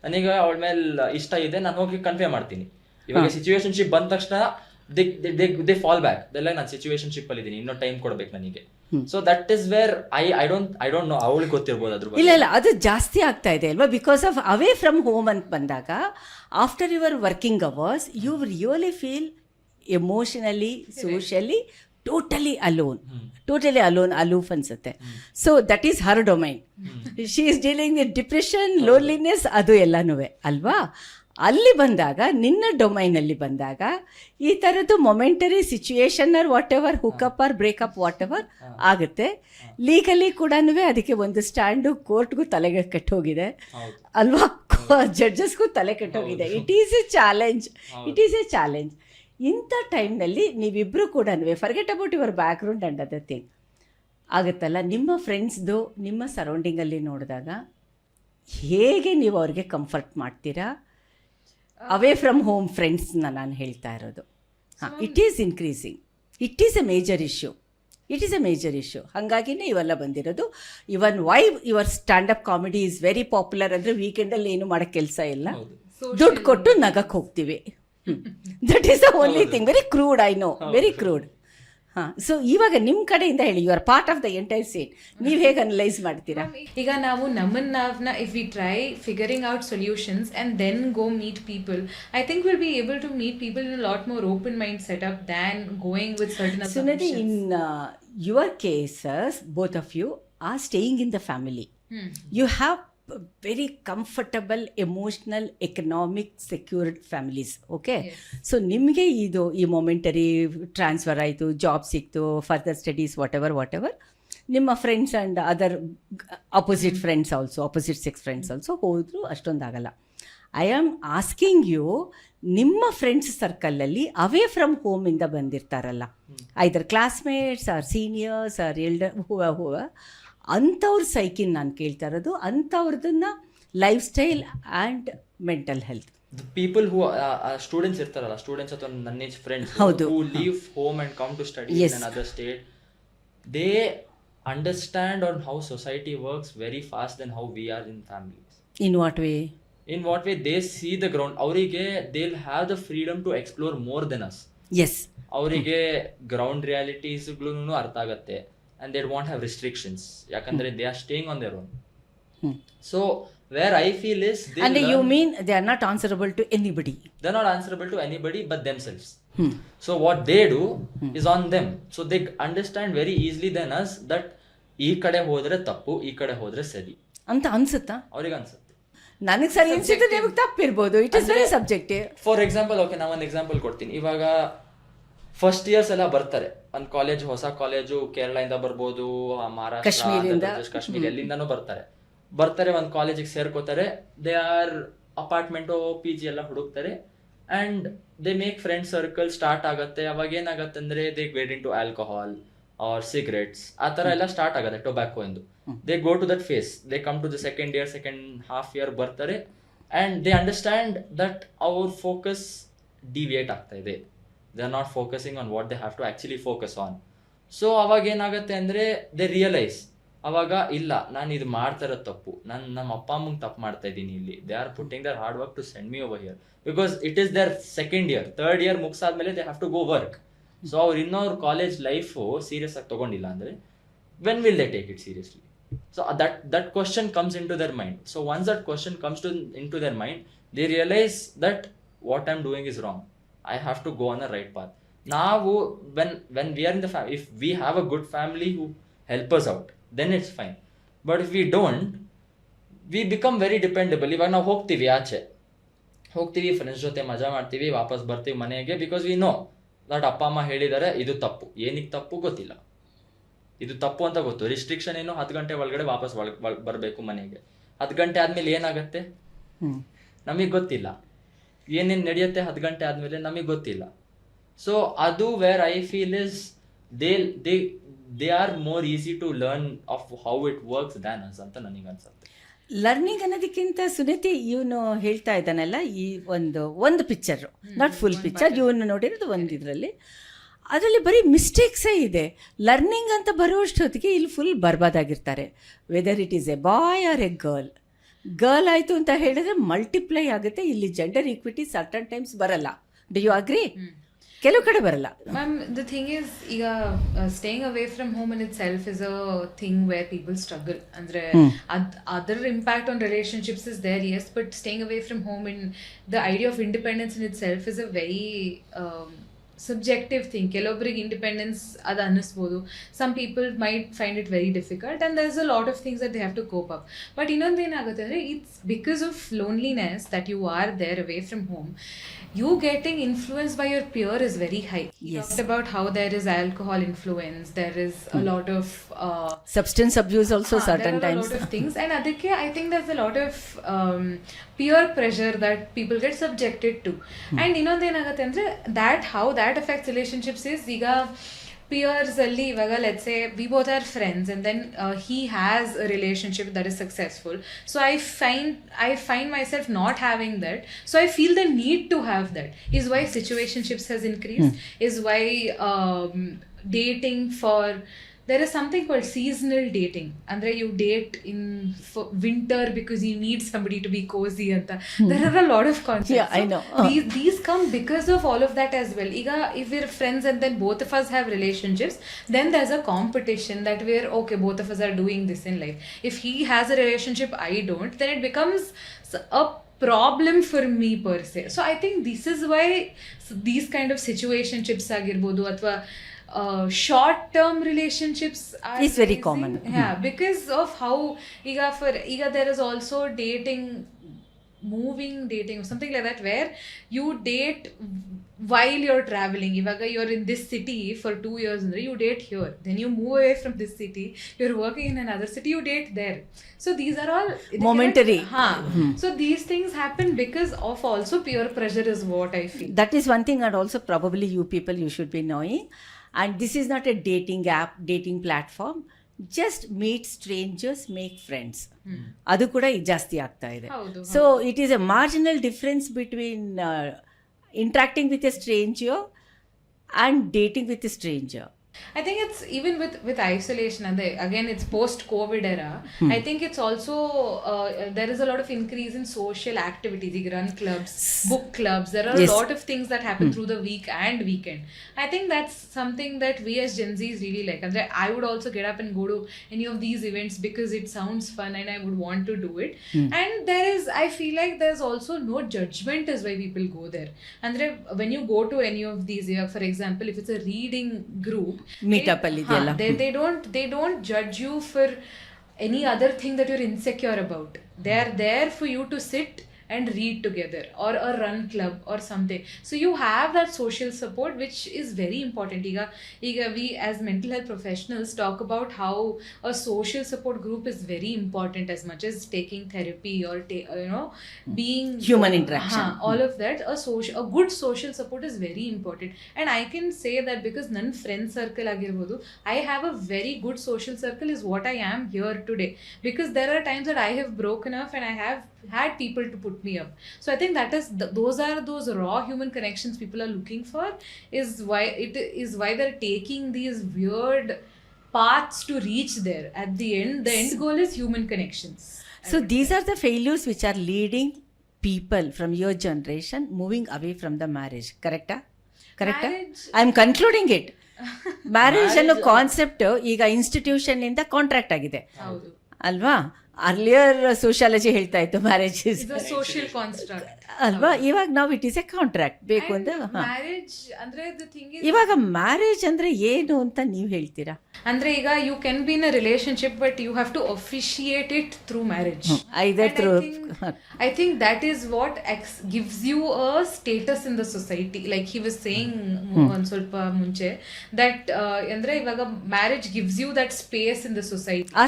ನನಗೆ ಅವಳ ಮೇಲೆ ಇಷ್ಟ ಇದೆ, ನಾನು ಹೋಗಿ ಕನ್ಫೇ ಮಾಡ್ತೀನಿ. ಇವಾಗ ಸಿಚುಯೇಷನ್ಶಿಪ್ ಬಂದ ತಕ್ಷಣ they fall back. They're like, ನಾನು ಸಿಚುಯೇಷನ್ಶಿಪ್ ಅಲ್ಲಿ ಇದ್ದೀನಿ, ಇನ್ನೂ ಟೈಮ್ ಕೊಡ್ಬೇಕು ನನಗೆ. So that is where I don't no, ಅವಳಿಗೆ ಗೊತ್ತಿರ್ಬೋದು ಅದ್ರ ಬಗ್ಗೆ. ಇಲ್ಲ, ಅದು ಜಾಸ್ತಿ ಆಗ್ತಾ ಇದೆ ಅಲ್ವಾ? Because of away from home ಅಂತ ಬಂದಾಗ, after your working hours you really feel emotionally, socially totally alone, aloof ಅನ್ಸುತ್ತೆ. So that is her domain. She is dealing with depression, loneliness, ಅದು ಎಲ್ಲನೂ ಅಲ್ವಾ? ಅಲ್ಲಿ ಬಂದಾಗ ನಿನ್ನ ಡೊಮೈನಲ್ಲಿ ಬಂದಾಗ ಈ ಥರದ್ದು momentary situation or whatever hookup or breakup whatever ಆಗುತ್ತೆ. ಲೀಗಲಿ ಕೂಡ ಅದಕ್ಕೆ ಒಂದು ಸ್ಟ್ಯಾಂಡು ಕೋರ್ಟ್ಗೂ ತಲೆಗೆ ಕೆಟ್ಟೋಗಿದೆ ಅಲ್ವಾ, ಜಡ್ಜಸ್ಗೂ ತಲೆ ಕೆಟ್ಟೋಗಿದೆ. It is a challenge, it is a challenge. ಇಂಥ ಟೈಮ್ನಲ್ಲಿ ನೀವಿಬ್ಬರು ಕೂಡ forget about your background and other thing ಆಗುತ್ತಲ್ಲ, ನಿಮ್ಮ ಫ್ರೆಂಡ್ಸ್ದು ನಿಮ್ಮ ಸರೌಂಡಿಂಗಲ್ಲಿ ನೋಡಿದಾಗ ಹೇಗೆ ನೀವು ಅವ್ರಿಗೆ ಕಂಫರ್ಟ್ ಮಾಡ್ತೀರಾ? ಅವೇ ಫ್ರಮ್ ಹೋಮ್ ಫ್ರೆಂಡ್ಸ್ನ ನಾನು ಹೇಳ್ತಾ ಇರೋದು. It is increasing, it is a major issue, it is a major issue. ಹಾಗಾಗಿನೇ ಇವೆಲ್ಲ ಬಂದಿರೋದು. Even why your standup comedy is very popular ಅಂದರೆ ವೀಕೆಂಡಲ್ಲಿ ಏನು ಮಾಡೋಕ್ಕೆ ಕೆಲಸ ಇಲ್ಲ, ದುಡ್ಡು ಕೊಟ್ಟು ನಗಕ್ಕೆ ಹೋಗ್ತೀವಿ. That is the only thing. Very crude, I know, very crude. ಹಾಂ, ಸೊ ಇವಾಗ ನಿಮ್ಮ ಕಡೆಯಿಂದ ಹೇಳಿ, you are part of the entire scene. ನೀವು ಹೇಗೆ ಅನಲೈಸ್ ಮಾಡ್ತೀರಾ? ಈಗ ನಾವು ನಮ್ಮನ್ನ if we try figuring out solutions and then go meet people, I think will be able to meet people in a lot more open mind setup than going with certain Sunati, in your cases, both of you are staying in the family. You have very comfortable, emotional, economic, secured families. Okay? So, ನಿಮಗೆ ಇದು ಈ momentary transfer ಆಯಿತು, job ಸಿಕ್ತು, further studies whatever, ನಿಮ್ಮ friends and other opposite friends also, opposite sex friends also ಹೋದರೂ ಅಷ್ಟೊಂದಾಗಲ್ಲ. I am asking you, ನಿಮ್ಮ friends ಸರ್ಕಲಲ್ಲಿ ಅವೇ ಫ್ರಮ್ ಹೋಮಿಂದ ಬಂದಿರ್ತಾರಲ್ಲ, either classmates or seniors or elder ಹೂವ ಅಂಥವ್ರ ಸೈಕಿನ್ ನಾನು ಕೇಳ್ತಾ ಇರೋದು, ಅಂಥವ್ರದನ್ನ lifestyle and mental health. People who students ಇರ್ತಾರಲ್ಲ, ಸ್ಟೂಡೆಂಟ್ಸ್ ಅಥವಾ ನನ್ನ age friends who leave home and come to study in another state, they understand on how society works very fast than how we are in families. In what way? In what way they see the ground. ಅವರಿಗೆ they'll have the freedom to explore more than us. Yes. ಅವರಿಗೆ ground ರಿಯಾಲಿಟೀಸ್ಗಳು ಅರ್ಥ ಆಗುತ್ತೆ and they won't have restrictions ಯಾಕಂದ್ರೆ they are staying on their own. So where I feel is and you mean they are not answerable to anybody. They're not answerable to anybody but themselves. So what they do is on them. So they understand very easily than us that ಈ ಕಡೆ ಹೋದ್ರೆ ತಪ್ಪು, ಈ ಕಡೆ ಹೋದ್ರೆ ಸರಿ ಅಂತ ಅನ್ಸುತ್ತಾ? ಅವ್ರಿಗೆ ಅನ್ಸುತ್ತೆ. ನನಗೆ ಸರಿ ಅನ್ಸಿದ್ರೆ ನಿಮಗೆ ತಪ್ಪಿರ್ಬೋದು. It is very subjective. For example, okay, ನಾನು ಒಂದು ಎಕ್ಸಾಂಪಲ್ ಕೊಡ್ತೀನಿ. ಇವಾಗ ಫಸ್ಟ್ ಇಯರ್ಸ್ ಎಲ್ಲ ಬರ್ತಾರೆ ಒಂದು ಕಾಲೇಜ್, ಹೊಸ ಕಾಲೇಜು, ಕೇರಳದಿಂದ ಬರ್ಬೋದು, ಮಹಾರಾಷ್ಟ್ರ, ಕಾಶ್ಮೀರ, ಎಲ್ಲಿಂದನೂ ಬರ್ತಾರೆ ಒಂದು ಕಾಲೇಜಿಗೆ ಸೇರ್ಕೋತಾರೆ. They are apartment, P G ಎಲ್ಲ ಹುಡುಕ್ತಾರೆ and they make friend circle start ಆಗುತ್ತೆ. ಅವಾಗ ಏನಾಗುತ್ತೆ ಅಂದರೆ they get into alcohol or cigarettes, ಆ ಥರ ಎಲ್ಲ ಸ್ಟಾರ್ಟ್ ಆಗುತ್ತೆ, ಟೊಬ್ಯಾಕೋ ಎಂದು. They go to that phase, they come to the second year, second half year ಬರ್ತಾರೆ and they understand that our focus deviate ಆಗ್ತಾ ಇದೆ. They are not focusing on what they have to actually focus on. So ಅವಾಗ ಏನಾಗುತ್ತೆ ಅಂದರೆ they realize, ಅವಾಗ ಇಲ್ಲ, ನಾನು ಇದು ಮಾಡ್ತಾ ಇರೋದು ತಪ್ಪು, ನಾನು ನಮ್ಮ ಅಪ್ಪ ಅಮ್ಮಂಗೆ ತಪ್ಪು ಮಾಡ್ತಾ ಇದ್ದೀನಿ ಇಲ್ಲಿ. They are putting their hard work to send me over here because it is their second year, third year ಮುಗಿಸಾದ್ಮೇಲೆ they have to go work. So ಅವ್ರು ಇನ್ನೊಂದು ಕಾಲೇಜ್ ಲೈಫು ಸೀರಿಯಸ್ ಆಗಿ ತಗೊಂಡಿಲ್ಲ ಅಂದರೆ when will they take it seriously? So that question comes into their mind. So once that question comes into their mind, they realize that what I'm doing is wrong. I have to go on the right path. Now when we are in the family, if we have a good family who help us out, then it's fine. But if we don't, we become very dependable. ಇವಾಗ ನಾವು ಹೋಗ್ತೀವಿ, ಆಚೆ ಹೋಗ್ತೀವಿ, friends ಜೊತೆ ಮಜಾ ಮಾಡ್ತೀವಿ, ವಾಪಸ್ ಬರ್ತೀವಿ ಮನೆಗೆ, ಬಿಕಾಸ್ ವಿ ನೋ ದಟ್ ಅಪ್ಪ ಅಮ್ಮ ಹೇಳಿದ್ದಾರೆ ಇದು ತಪ್ಪು. ಏನಕ್ಕೆ ತಪ್ಪು ಗೊತ್ತಿಲ್ಲ, ಇದು ತಪ್ಪು ಅಂತ ಗೊತ್ತು. ರಿಸ್ಟ್ರಿಕ್ಷನ್ ಏನು, 10 ಗಂಟೆ ಒಳಗಡೆ ವಾಪಸ್ ಬರಬೇಕು ಮನೆಗೆ. 10 ಗಂಟೆ ಆದಮೇಲೆ ಏನಾಗುತ್ತೆ ನಮಗೆ ಗೊತ್ತಿಲ್ಲ, ಏನೇನು ನಡೆಯುತ್ತೆ 10 ಗಂಟೆ ಆದಮೇಲೆ ನಮಗೆ ಗೊತ್ತಿಲ್ಲ. ಸೊ ಅದು where I feel is they are more easy to learn of how it works than us ಅಂತ ನನಗೆ ಅನ್ಸುತ್ತೆ. ಲರ್ನಿಂಗ್ ಅನ್ನೋದಕ್ಕಿಂತ ಸುನೀತಿ, ಇವನು ಹೇಳ್ತಾ ಇದ್ದಾನಲ್ಲ, ಈ ಒಂದು ಪಿಕ್ಚರು, ನಾಟ್ ಫುಲ್ ಪಿಕ್ಚರ್, ಇವನು ನೋಡಿರೋದು ಒಂದು ಇದರಲ್ಲಿ, ಅದರಲ್ಲಿ ಬರೀ ಮಿಸ್ಟೇಕ್ಸೇ ಇದೆ. ಲರ್ನಿಂಗ್ ಅಂತ ಬರುವಷ್ಟೊತ್ತಿಗೆ ಇಲ್ಲಿ ಫುಲ್ ಬರ್ಬಾದಾಗಿರ್ತಾರೆ. Whether it is a boy or a girl ಆಯಿತು ಅಂತ ಹೇಳಿದ್ರೆ ಮಲ್ಟಿಪ್ಲೈ ಆಗುತ್ತೆ. ಇಲ್ಲಿ ಜೆಂಡರ್ ಈಕ್ವಿಟಿ ಸರ್ಟನ್ ಟೈಮ್ಸ್ ಬರಲ್ಲ. Do you agree? ಕೆಲವು ಕಡೆ ಬರಲ್ಲ. ಮ್ಯಾಮ್, ದ ಥಿಂಗ್ ಈಸ್, ಈಗ staying away from home in itself is a thing where people struggle. ಅಂದರೆ other impact on relationships is there, yes, but staying away from home in the idea of independence in itself is a very subjective thing. ಕೆಲವೊಬ್ಬರಿಗೆ independence ಅದು ಅನ್ನಿಸ್ಬೋದು, some people might find it very difficult and there is a lot of things that they have to cope up. But ಇನ್ನೊಂದು ಏನಾಗುತ್ತೆ ಅಂದರೆ it's because of loneliness that you are there away from home, you getting influenced by your peer is very high. You talked about how there is alcohol influence, there is a lot of Substance abuse also certain there are times. a lot of things, and ಅದಕ್ಕೆ I think there's a lot of peer pressure that people get subjected to. And ಇನ್ನೊಂದು ಏನಾಗುತ್ತೆ ಅಂದರೆ that how that affects relationships is, ಈಗ peers ಅಲ್ಲಿ ಇವಾಗ let's say we both are friends and then he has a relationship that is successful, so I find myself not having that, so I feel the need to have that, is why situationships has increased, is why dating for, there is something called seasonal dating. Andre you date in winter because you need somebody to be cozy anta. There are a lot of concepts. Yeah, I know. These come because of all of that as well. Iga, if we're friends and then both of us have relationships, then there's a competition that we're okay, both of us are doing this in life. If he has a relationship, I don't, then it becomes a problem for me per se. So I think this is why these kind of situationships agirbodu athwa short-term relationships are Is very rising. common. Yeah, because of how iga there is also moving dating or something like that, where you date while you're traveling. Ivaga you're in this city for 2 years and you date here, then you move away from this city, you're working in another city, you date there. So these are all Momentary. So these things happen because of also peer pressure is what I feel. That is one thing, and also probably you people, you should be knowing, and this is not a dating app, dating platform. Just meet strangers, make friends. ಅದು ಕೂಡ ಜಾಸ್ತಿ ಆಗ್ತಾ ಇದೆ. So it is A marginal difference between interacting with a stranger and dating with a stranger. I think it's even with isolation, and again it's post-COVID era. I think it's also there is a lot of increase in social activities. You run clubs, book clubs. There are a lot of things that happen through the week and weekend. I think that's something that we as Gen Zs really like. And I would also get up and go to any of these events because it sounds fun and I would want to do it. And I feel like there's also no judgment as why people go there. And when you go to any of these, for example, if it's a reading group, Meetup ಅಲ್ಲಿ ಇದೆಲ್ಲ, they don't judge you for any other thing that you're insecure about. They are there for you to sit and read together, or a run club or something. So you have that social support, which is very important. Iga we as mental health professionals talk about how a social support group is very important, as much as taking therapy or being human interaction. All of that, a good social support is very important. And I can say that because nan friend circle agirbodu, I have a very good social circle, is what I am here today, because there are times that I have broken off and I have had people to put me up. So I think that is those are those raw human connections people are looking for, is why they're taking these weird paths to reach there. At the end goal is human connections. So these are the failures which are leading people from your generation moving away from the marriage. Correcta? I am concluding it. Marriage ಅನ್ನೋ concept ಈಗ institution ಇಂದ contract ಆಗಿದೆ ಅಲ್ವಾ? Earlier sociology ಹೇಳ್ತಾ ಇತ್ತು marriage is social ಕಾನ್ಸ್ಟ್ರಕ್ಟ್ ಅಲ್ವಾ? ಇವಾಗ ನಾವು ಇಟ್ ಈಸ್ ಎ ಕಾಂಟ್ರಾಕ್ಟ್ ಬೇಕು ಅಂತ. ಮ್ಯಾರೇಜ್ ಅಂದ್ರೆ the thing is, ಇವಾಗ ಮ್ಯಾರೇಜ್ ಅಂದ್ರೆ ಏನು ಅಂತ ನೀವು ಹೇಳ್ತೀರಾ? ಅಂದ್ರೆ ಈಗ you can be in a relationship but you have to officiate it through marriage. Either through I think that is what gives you a status in the society, like he was saying one ಸ್ವಲ್ಪ ಮುಂಚೆ, that ಅಂದ್ರೆ ಇವಾಗ marriage gives you that space in the society. Or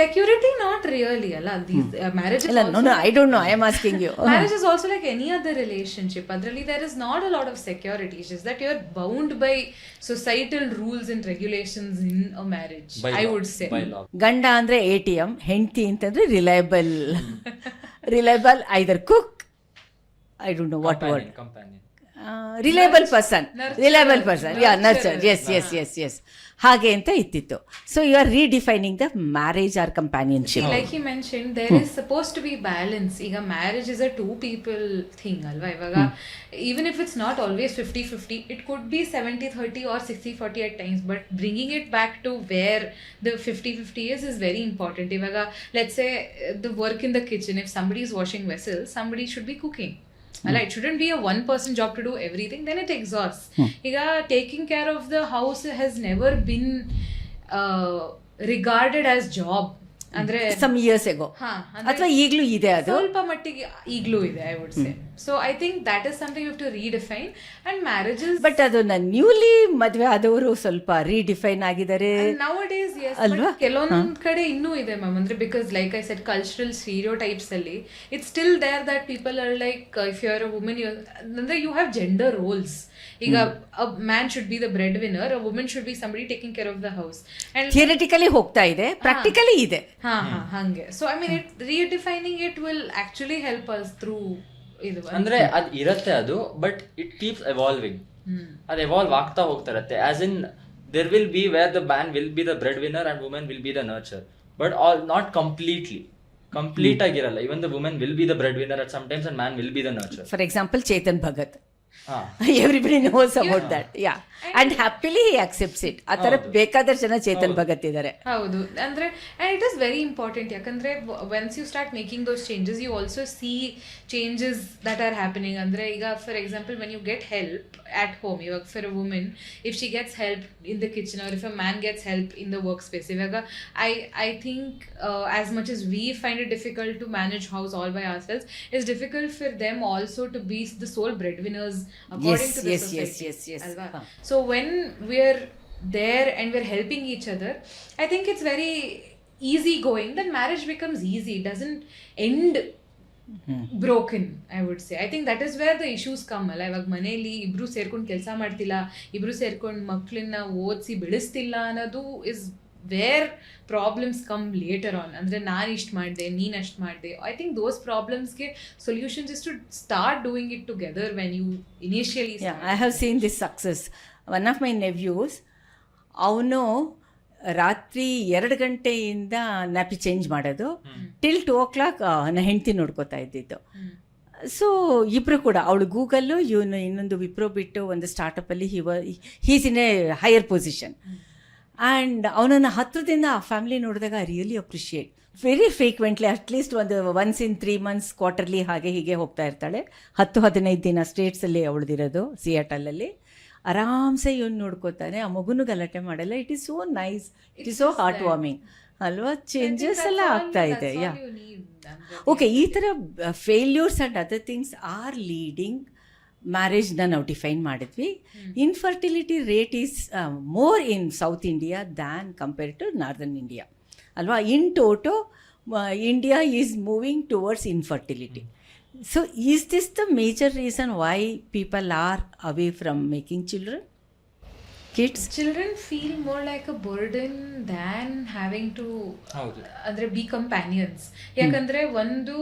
security, not really alla. These marriage is also, no, I don't know, I am asking you. Marriage is also like any other relationship. Adralli there is not a lot of security. It's just that you're bound by societal rules and regulations in a marriage. I would say by law. ಗಂಡ ಅಂದ್ರೆ ATM, ಹೆಂಡತಿ ಅಂತಂದ್ರೆ reliable either cook, I don't know what word, Companion. Reliable person, nurture, yes ಹಾಗೆ ಅಂತ ಇತ್ತಿತ್ತು. So you are redefining the marriage or companionship. Like he mentioned, there is supposed to be balance. Iga marriage is a two people thing alva. Ivaga even if it's not always 50-50, it could be 70-30 or 60-40 at times, but bringing it back to where the 50-50 is very important. Ivaga let's say the work in the kitchen, if somebody is washing vessels, somebody should be cooking. ಅಲ್ಲ, it shouldn't be a one person job to do everything, then it exhaust. ಈಗ taking care of the house has never been regarded as job. ಅಂದ್ರೆ some years ago ಅಥವಾ ಈಗಲೂ ಇದೆ, ಅದು ಸ್ವಲ್ಪ ಮಟ್ಟಿಗೆ ಈಗಲೂ ಇದೆ, I would say. So I think that is something you have to redefine. And marriages, but ಅದನ್ನ ನ್ಯೂಲಿ ಮದುವೆ ಆದವರು ಸ್ವಲ್ಪ ರೀಡಿಫೈನ್ ಆಗಿದ್ದಾರೆ nowadays, yes, ಅಲ್ವಾ? ಕೆಲವೊಂದ್ ಕಡೆ ಇನ್ನೂ ಇದೆ ಮ್ಯಾಮ್. ಅಂದ್ರೆ because like I said, cultural stereotypes ಅಲ್ಲಿ it's still there that people are like, if you are a women, ಅಂದ್ರೆ ಯು ಹ್ಯಾವ್ ಜೆಂಡರ್ ರೋಲ್ಸ್. ಈಗ a man should be the breadwinner, a women should be somebody taking care of the house. And theoretically ಹೋಗ್ತಾ ಇದೆ, practically ಇದೆ. ಹಂಗೆ. So I mean it redefining it will actually help us through ಇದು. ಅಂದ್ರೆ ಅದ್ ಇರತ್ತೆ ಅದು, but it keeps evolving. ಅದು ಎವಾಲ್ವ್ ಆಗ್ತಾ ಹೋಗ್ತಾ ಇರತ್ತೆ. As in there will be where the man will be the breadwinner and women will be the nurture, but all not complete ಆಗಿರಲ್ಲ. Even the women will be the breadwinner at some times and man will be the nurture. For example Chetan Bhagat, everybody knows about that. Yeah, and happily he accepts it. ಆ ಥರ ಬೇಕಾದಷ್ಟು ಜನ ಚೇತನ್ ಭಗತ್ ಇದ್ದಾರೆ. ಹೌದು. ಅಂದ್ರೆ it is very important, ಯಾಕಂದ್ರೆ once you start making those changes, you also see changes that are happening. ಅಂದ್ರೆ ಈಗ for example when you get help at home, ಇವಾಗ for a women if she gets help in the kitchen, or if a man gets help in the work space, ಇವಾಗ I think as much as we find it difficult to manage house all by ourselves, it's difficult for them also to be the sole breadwinners according to the society. Yes. Alva? So when we're there and we're helping each other, I think it's very easy going, then marriage becomes easy. It doesn't end broken, I would say. I think that is where the issues come. ಅಲ್ಲ, ಇವಾಗ ಮನೆಯಲ್ಲಿ ಇಬ್ರು ಸೇರ್ಕೊಂಡು ಕೆಲಸ ಮಾಡ್ತಿಲ್ಲ, ಇಬ್ರು ಸೇರ್ಕೊಂಡು ಮಕ್ಕಳನ್ನ ಓದಿಸಿ ಬೆಳೆಸ್ತಿಲ್ಲ ಅನ್ನೋದು is where problems come later on. ಅಂದರೆ ನಾನು ಇಷ್ಟು ಮಾಡಿದೆ, ನೀನು ಅಷ್ಟು ಮಾಡಿದೆ. ಐ ಥಿಂಕ್ ದೋಸ್ ಪ್ರಾಬ್ಲಮ್ಸ್ಗೆ solutions is to start doing it together when you initially. I have seen this success. One of my nephews, ಅವನು ರಾತ್ರಿ 2 ಗಂಟೆಯಿಂದ ನ್ಯಾಪಿ ಚೇಂಜ್ ಮಾಡೋದು, ಟಿಲ್ 2 o'clock ನನ್ನ ಹೆಂಡತಿ ನೋಡ್ಕೋತಾ ಇದ್ದಿದ್ದು. ಸೊ ಇಬ್ಬರು ಕೂಡ, ಅವಳು ಗೂಗಲ್ಲು, ಇವನು ಇನ್ನೊಂದು ವಿಪ್ರೋ ಬಿಟ್ಟು ಒಂದು ಸ್ಟಾರ್ಟಪ್ಪಲ್ಲಿ he's in a higher position. And ಅವನನ್ನು ಹತ್ರದಿಂದ ಆ ಫ್ಯಾಮಿಲಿ ನೋಡಿದಾಗ I really appreciate. Very frequently, at least once in 3 months quarterly ಹಾಗೆ ಹೀಗೆ ಹೋಗ್ತಾ ಇರ್ತಾಳೆ. 10-15 ದಿನ ಸ್ಟೇಟ್ಸಲ್ಲಿ ಅವಳದಿರೋದು, ಸಿಯಾಟಲಲ್ಲಿ. ಆರಾಮ್ಸೆ ಇವನು ನೋಡ್ಕೋತಾನೆ, ಆ ಮಗುನೂ ಗಲಾಟೆ ಮಾಡಲ್ಲ. It is so nice, it is so heartwarming ಅಲ್ವಾ? ಚೇಂಜಸ್ ಎಲ್ಲ ಆಗ್ತಾ ಇದೆ. Yeah, okay. ಈ ಥರ failures and other things are leading ಮ್ಯಾರೇಜ್ನ ನಾವು ಡಿಫೈನ್ ಮಾಡಿದ್ವಿ. Infertility rate is more in south India than compared to northern India ಅಲ್ವಾ? In toto India is moving towards infertility. So is this the major reason why people are away from making kids? Children feel more like a burden than having to andre be companions. Yakandre ಒಂದು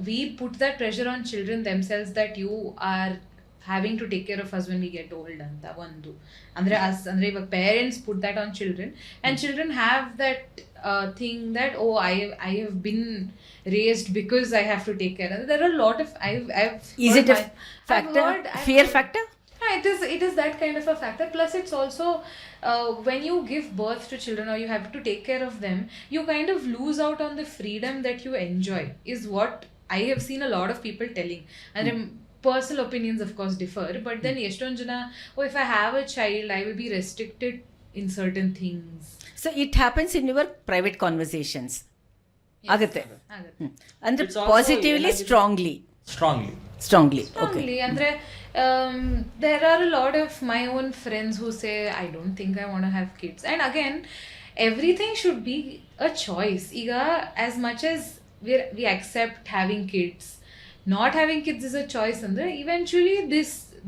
we put that pressure on children themselves that you are having to take care of us when we get old anta ಒಂದು andre us andre iವಾಗ parents put that on children, and children have that thing that I have been raised because I have to take care. There are a lot of is it a factor, fear factor? It is that kind of a factor. Plus it's also when you give birth to children or you have to take care of them, you kind of lose out on the freedom that you enjoy, is what I have seen a lot of people telling. And personal opinions of course differ, but then ಎಷ್ಟೊಂದು ಜನ, if I have a child I will be restricted in certain things. So it happens in your private conversations. ಆಗುತ್ತೆ ಅಂದ್ರೆ positively strongly. ಅಂದ್ರೆ there are a lot of my own friends who say I don't think I want to have kids, and again everything should be a choice. Iga as much as we accept having kids, not having kids is a choice, and eventually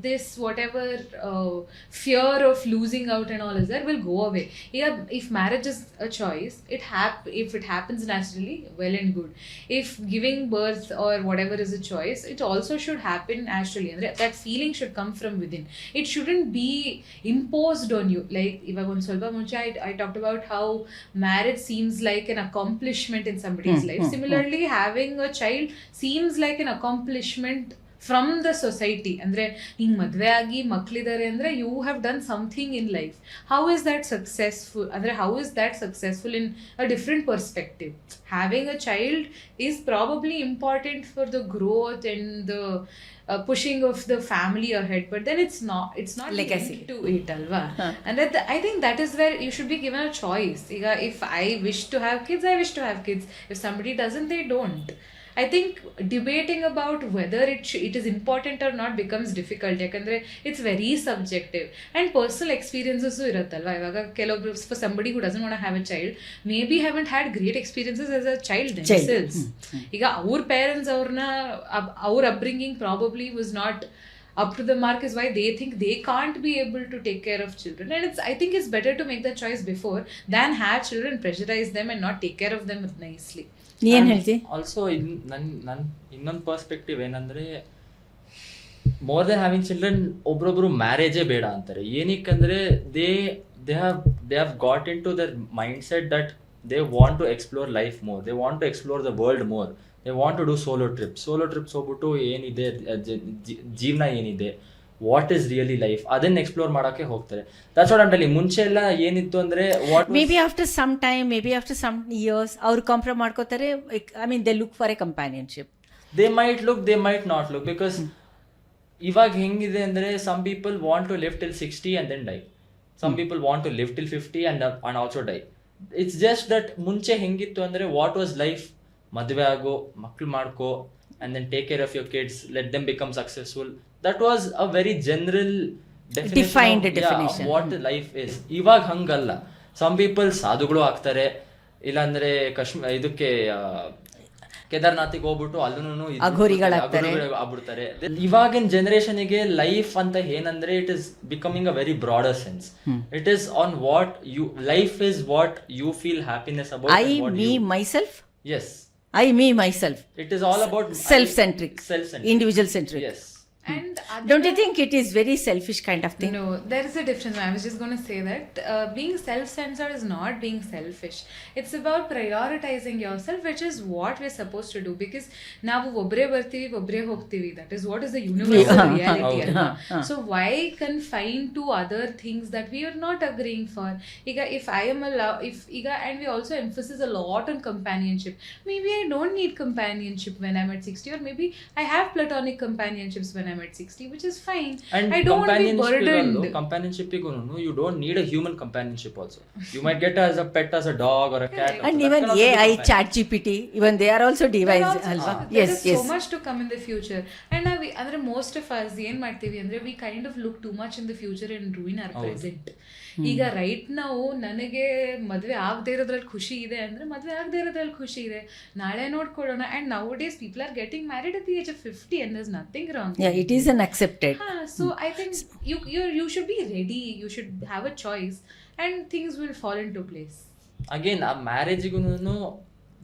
this whatever fear of losing out and all is there will go away. Yeah, if marriage is a choice, if it happens naturally, well and good. If giving birth or whatever is a choice, it also should happen naturally, and that feeling should come from within. It shouldn't be imposed on you. Like ivaga on solva munche I talked about how marriage seems like an accomplishment in somebody's life. Similarly, having a child seems like an accomplishment from the society. ಅಂದರೆ ಹಿಂಗೆ ಮದುವೆ ಆಗಿ ಮಕ್ಕಳಿದ್ದಾರೆ ಅಂದರೆ you have done something in life. How is that successful, ಅಂದರೆ how is that successful in a different perspective. Having a child is probably important for the growth and the pushing of the family ahead, but then it's not Legacy to it alva. And I think that is where you should be given a choice. If I wish to have kids, I wish to have kids. If somebody doesn't, they don't. I think debating about whether it is important or not becomes difficult, yakandre it's very subjective and personal experiences iruttalla. Ivaga kelobru, for somebody who doesn't want to have a child, maybe haven't had great experiences as a child themselves. Iga our parents our upbringing probably was not up to the mark, is why they think they can't be able to take care of children. And I think it's better to make that choice before than have children, pressurize them and not take care of them nicely. ನೀ ಏನು ಹೇಳ್ತಿ? Also ನನ್ನ ಇನ್ನೊಂದು perspective ಏನಂದರೆ, more then having children ಒಬ್ರೊಬ್ರು ಮ್ಯಾರೇಜೇ ಬೇಡ ಅಂತಾರೆ. ಏನಕ್ಕಂದರೆ they have got into their mind set that they want to explore life more, they want to explore the world more, they want to do solo trips ಹೋಗ್ಬಿಟ್ಟು ಏನಿದೆ ಜೀವನ ಏನಿದೆ, what is really life, ಅದನ್ನ explore ಮಾಡೋಕ್ಕೆ ಹೋಗ್ತಾರೆ. That's what I am telling. ಮುಂಚೆ ಎಲ್ಲ ಏನಿತ್ತು ಅಂದರೆ maybe after some time, maybe after some years ಅವ್ರು ಕಾಂಪ್ರಮೈಸ್ ಮಾಡ್ಕೋತಾರೆ. I mean they look for a companionship. They might look, they might not look, because ಇವಾಗ ಹೆಂಗಿದೆ ಅಂದರೆ some people want to live till 60 and then die. Some people want to live till 50 and also die. It's just that ಮುಂಚೆ ಹೆಂಗಿತ್ತು ಅಂದರೆ what was life, ಮದುವೆ ಆಗೋ, ಮಕ್ಳು ಮಾಡ್ಕೋ, and then take care of your kids, let them become successful. That was a very general Defined definition definition. of what life is. ಇವಾಗ ಹಂಗಲ್ಲ. Some people ಸಾಧುಗಳು ಆಗ್ತಾರೆ, ಇಲ್ಲಾಂದ್ರೆ ಇದಕ್ಕೆ ಕೇದಾರ್ನಾಥಿಗೆ ಹೋಗ್ಬಿಟ್ಟು ಅಲ್ಲೂ ಆಗ್ಬಿಡ್ತಾರೆ. ಇವಾಗಿನ ಜನರೇಷನ್ಗೆ ಲೈಫ್ ಅಂತ ಏನಂದ್ರೆ it is becoming a very broader sense. It is on what you life is, what you feel happiness about. I me myself. Yes. I me myself. It is all about self-centric, individual centric. Yes. And don't you think it is very selfish kind of thing? No, there is a difference. I was just going to say that being self-centered is not being selfish. It's about prioritizing yourself, which is what we're supposed to do. Because ನಾವು ಒಬ್ಬರೇ ಬರ್ತೀವಿ, ಒಬ್ಬರೇ ಹೋಗ್ತೀವಿ. That is what is the universal reality. So why confine to other things that we are not agreeing for? If I am and we also emphasize a lot on companionship. Maybe I don't need companionship when I'm at 60, or maybe I have platonic companionshps when I'm at 60, which is fine. And I don't want to be burdened. Companionship you don't need a human companionship also. You might get as a pet, as a dog or a cat. And even AI, ChatGPT, even they are also devices. There is so much to come in the future. And andre most of us ಏನು ಮಾಡ್ತೀವಿ ಅಂದರೆ we kind of look too much in the future and ruin our present. ಈಗ right ನಾವು ನನಗೆ ಮದುವೆ ಆಗದೆ ಇರೋದ್ರಲ್ಲಿ ಖುಷಿ ಇದೆ ಅಂದರೆ ಮದುವೆ ಆಗದೆ ಇರೋದ್ರಲ್ಲಿ ಖುಷಿ ಇದೆ, ನಾಳೆ ನೋಡ್ಕೊಳ್ಳೋಣ. And now days people are getting married at the age of 50 and there's nothing wrong. Yeah, it is an accepted. So I think you should be ready, you should have a choice and things will fall into place. Again, a marriage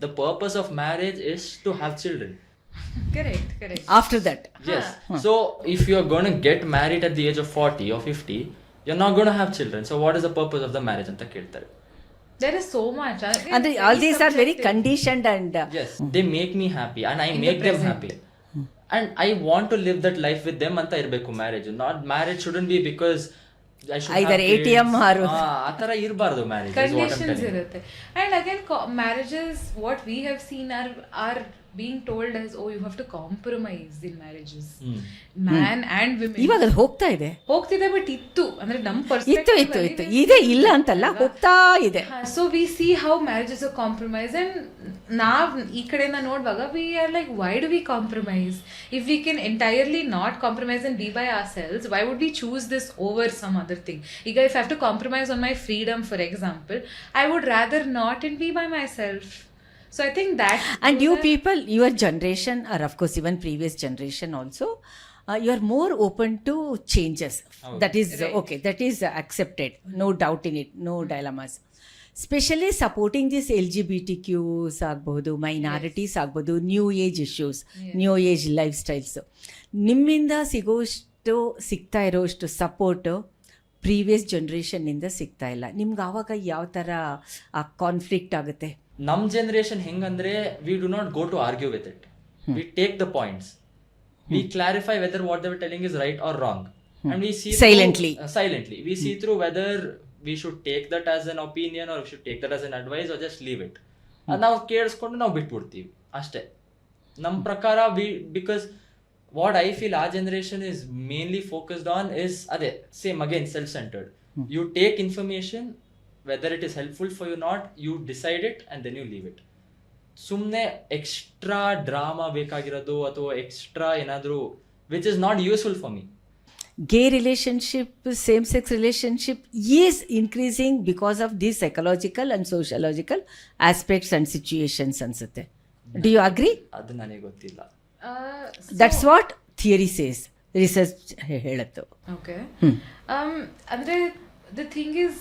the purpose of marriage is to have children. Correct. After that. Yes. So if you're going to get married at the age of 40 or 50, you're not going to have children. So what is the purpose of the marriage anta keltare? There is so much. And all these are very conditioned and yes, they make me happy and I make them happy. And I want to live that life with them anta irbeku marriage. Not marriage shouldn't be because I should either have ATM or atara irbardu marriage. Conditions irutte. And again marriages, what we have seen are being told as, oh, you have to compromise in marriages. Man and women. ಇವಾಗ ಅದು ಹೋಗ್ತಾ ಇದೆ. ಹೋಗ್ತಿದೆ, but ಇತ್ತು ಅಂದ್ರೆ ನಮ್ಮ perspective ಇತ್ತು ಇದೆ, ಇಲ್ಲ ಅಂತಲ್ಲ, ಹೋಗ್ತಾ ಇದೆ. So we see how marriages are compromise. And ನಾವ್ ಈ ಕಡೆಯಿಂದ ನೋಡುವಾಗ we are like, why do we compromise? If we can entirely not compromise and be by ourselves, why would we choose this over some other thing? ಈಗ if I have to compromise on my freedom, for example, I would rather not and be by myself. So I think that, and you people, your generation, or of course even previous generation also, you are more open to changes. That is right. Okay, that is accepted, no doubt in it, no dilemmas. Especially supporting this LGBTQs ಆಗಬಹುದು, minorities ಆಗಬಹುದು, new age issues, new age lifestyles. ನಿಮ್ಮಿಂದ ಸಿಗ್ತಾ ಇರೋಷ್ಟು support previous ಜನ್ರೇಷನ್ನಿಂದ ಸಿಗ್ತಾ ಇಲ್ಲ. ನಿಮ್ಗೆ ಆವಾಗ ಯಾವ ಥರ ಕಾನ್ಫ್ಲಿಕ್ಟ್ ಆಗುತ್ತೆ? ನಮ್ಮ ಜನರೇಷನ್ ಹೆಂಗಂದ್ರೆ, we do not go to argue with it, we take the points. we clarify whether what they were telling is right or wrong, and we see Silently. silently we see through whether we should take that as an opinion or we should take that as an advice or just leave it. ನಾವು ಕೇಳಿಸ್ಕೊಂಡು ನಾವು ಬಿಟ್ಬಿಡ್ತೀವಿ ಅಷ್ಟೇ. ನಮ್ಮ ಪ್ರಕಾರ because what I feel ಆ generation is mainly focused on is ಅದೇ same again self centred. You take information, whether it is helpful for you not, you decide it and then you leave it. ಸುಮ್ಮನೆ extra drama ಬೇಕಾಗಿರೋದು ಅಥವಾ extra ಏನಾದರೂ which is not useful for me. Gay relationship, same-sex relationship is increasing because of these psychological and sociological aspects and situations ಅನ್ಸುತ್ತೆ. Do you agree? ಅದು ನನಗೆ ಗೊತ್ತಿಲ್ಲ. That's what theory says. Research ಹೇಳುತ್ತೆ. Okay. Andre, the thing is,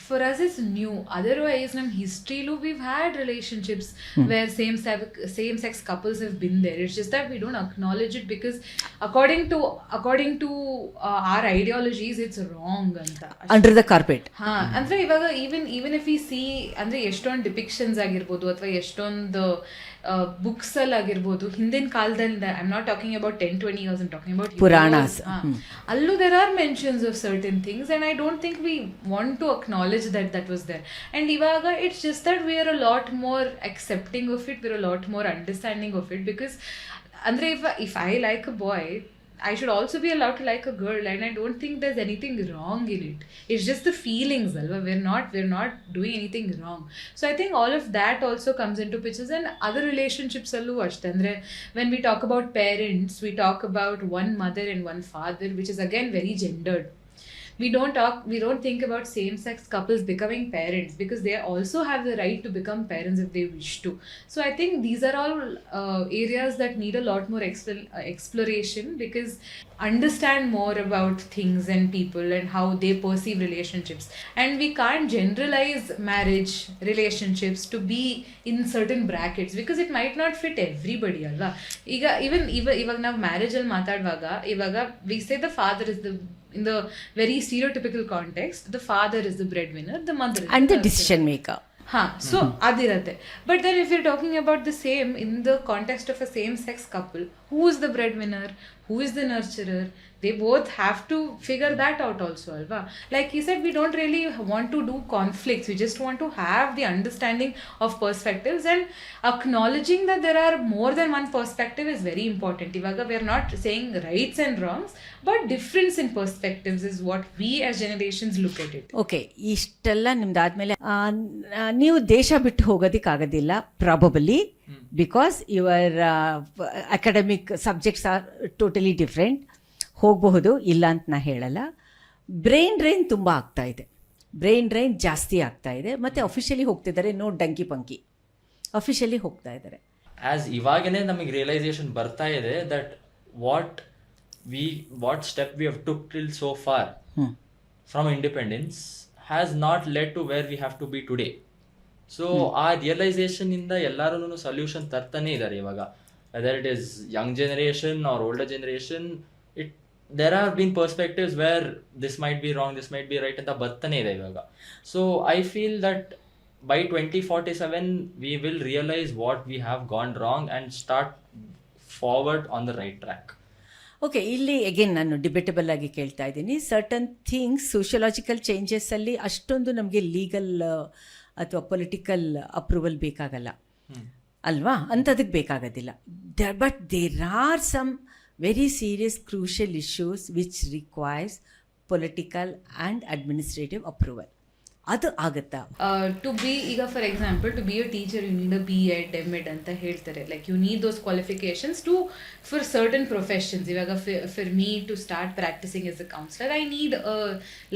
for us it's new. Otherwise, in history, we've had relationships where same-sex couples have been there. It's just that we don't acknowledge it because according to our ideologies, it's wrong. Anta. Under the carpet. ಅಂದ್ರೆ ಇವಾಗ even if we see ಅಂದ್ರೆ ಎಷ್ಟೊಂದು ಡಿಪಿಕ್ಷನ್ಸ್ ಆಗಿರ್ಬೋದು ಅಥವಾ ಎಷ್ಟೊಂದು books ಅಲ್ಲಿ ಆಗಿರ್ಬೋದು ಹಿಂದಿನ ಕಾಲದಲ್ಲಿ, I am not talking about 10-20 years, I'm talking about Puranas. ಅಲ್ಲೂ there are mentions of certain things and I don't think we want to acknowledge that was there. And ಇವಾಗ it's just that we are a lot more accepting of it, we're a lot more understanding of it, because andre if I like a boy, I should also be allowed to like a girl, and I don't think there's anything wrong in it. It's just the feelings, alva. We're not doing anything wrong. So I think all of that also comes into pictures, and other relationships allu ashte. Andre when we talk about parents, we talk about one mother and one father, which is again very gendered. We don't think about same-sex couples becoming parents, because they also have the right to become parents if they wish to. So I think these are all areas that need a lot more exploration, because understand more about things and people and how they perceive relationships. And we can't generalize marriage relationships to be in certain brackets, because it might not fit everybody, alva. Even now marriage al matadvaga ivaga we say the father is in the very stereotypical context, the father is the breadwinner, the mother is And the nurturer. decision maker. So adirate. But then if you're talking about the same in the context of a same-sex couple, who is the breadwinner, who is the nurturer, they both have to figure that out also, alva. Like he said, we don't really want to do conflicts, we just want to have the understanding of perspectives, and acknowledging that there are more than one perspective is very important. Ivaga we are not saying rights and wrongs, but difference in perspectives is what we as generations look at it. Okay, ಇಷ್ಟೆಲ್ಲ ನಿಮ್ದಾದ್ಮೇಲೆ ನೀವು ದೇಶ ಬಿಟ್ಟು ಹೋಗೋದಕ್ಕಾಗೋದಿಲ್ಲ probably, because your academic subjects are totally different. ಹೋಗಬಹುದು, ಇಲ್ಲ ಅಂತ ನಾ ಹೇಳಲ್ಲ. ಬ್ರೈನ್ ಡ್ರೈನ್ ತುಂಬ ಬ್ರೈನ್ ಡ್ರೈನ್ ಜಾಸ್ತಿ ಆಗ್ತಾ ಇದೆ. ಮತ್ತು ಅಫಿಷಿಯಲಿ ಹೋಗ್ತಿದ್ದಾರೆ, ನೋ ಡಂಕಿ ಪಂಕಿ, ಅಫಿಷಿಯಲಿ ಹೋಗ್ತಾ ಇದ್ದಾರೆ. ಆಸ್ ಇವಾಗನೇ ನಮಗೆ ರಿಯಲೈಸೇಷನ್ ಬರ್ತಾ ಇದೆ that what step we have took till so far from independence has not led to where we have to be today. So ಆ ರಿಯಲೈಸೇಷನ್ ಇಂದ ಎಲ್ಲರೂ ಸೊಲ್ಯೂಷನ್ ತರ್ತಾನೆ ಇದ್ದಾರೆ ಇವಾಗ, whether it is young generation or older generation. there have been perspectives where this might be wrong, this might be right ಅಂತ ಬರ್ತಾನೆ ಇದೆ ಇವಾಗ. So I feel that by 2047 we will realize what we have gone wrong and start forward on the right track. Okay, ಇಲ್ಲಿ again ನಾನು debatable ಆಗಿ ಕೇಳ್ತಾ ಇದ್ದೀನಿ. Certain things sociological ಚೇಂಜಸ್ಸಲ್ಲಿ ಅಷ್ಟೊಂದು ನಮಗೆ ಲೀಗಲ್ ಅಥವಾ ಪೊಲಿಟಿಕಲ್ ಅಪ್ರೂವಲ್ ಬೇಕಾಗಲ್ಲ ಅಲ್ವಾ, ಅಂಥದಕ್ಕೆ ಬೇಕಾಗೋದಿಲ್ಲ. But there are some very serious crucial issues which requires political and administrative approval. ಅದು ಆಗುತ್ತಾ? To be, ಈಗ for example, to be a teacher you need a B.Ed, M.Ed ಅಂತ ಹೇಳ್ತಾರೆ. Like you need those qualifications for certain professions. ಇವಾಗ for me to start practicing as a counselor I need a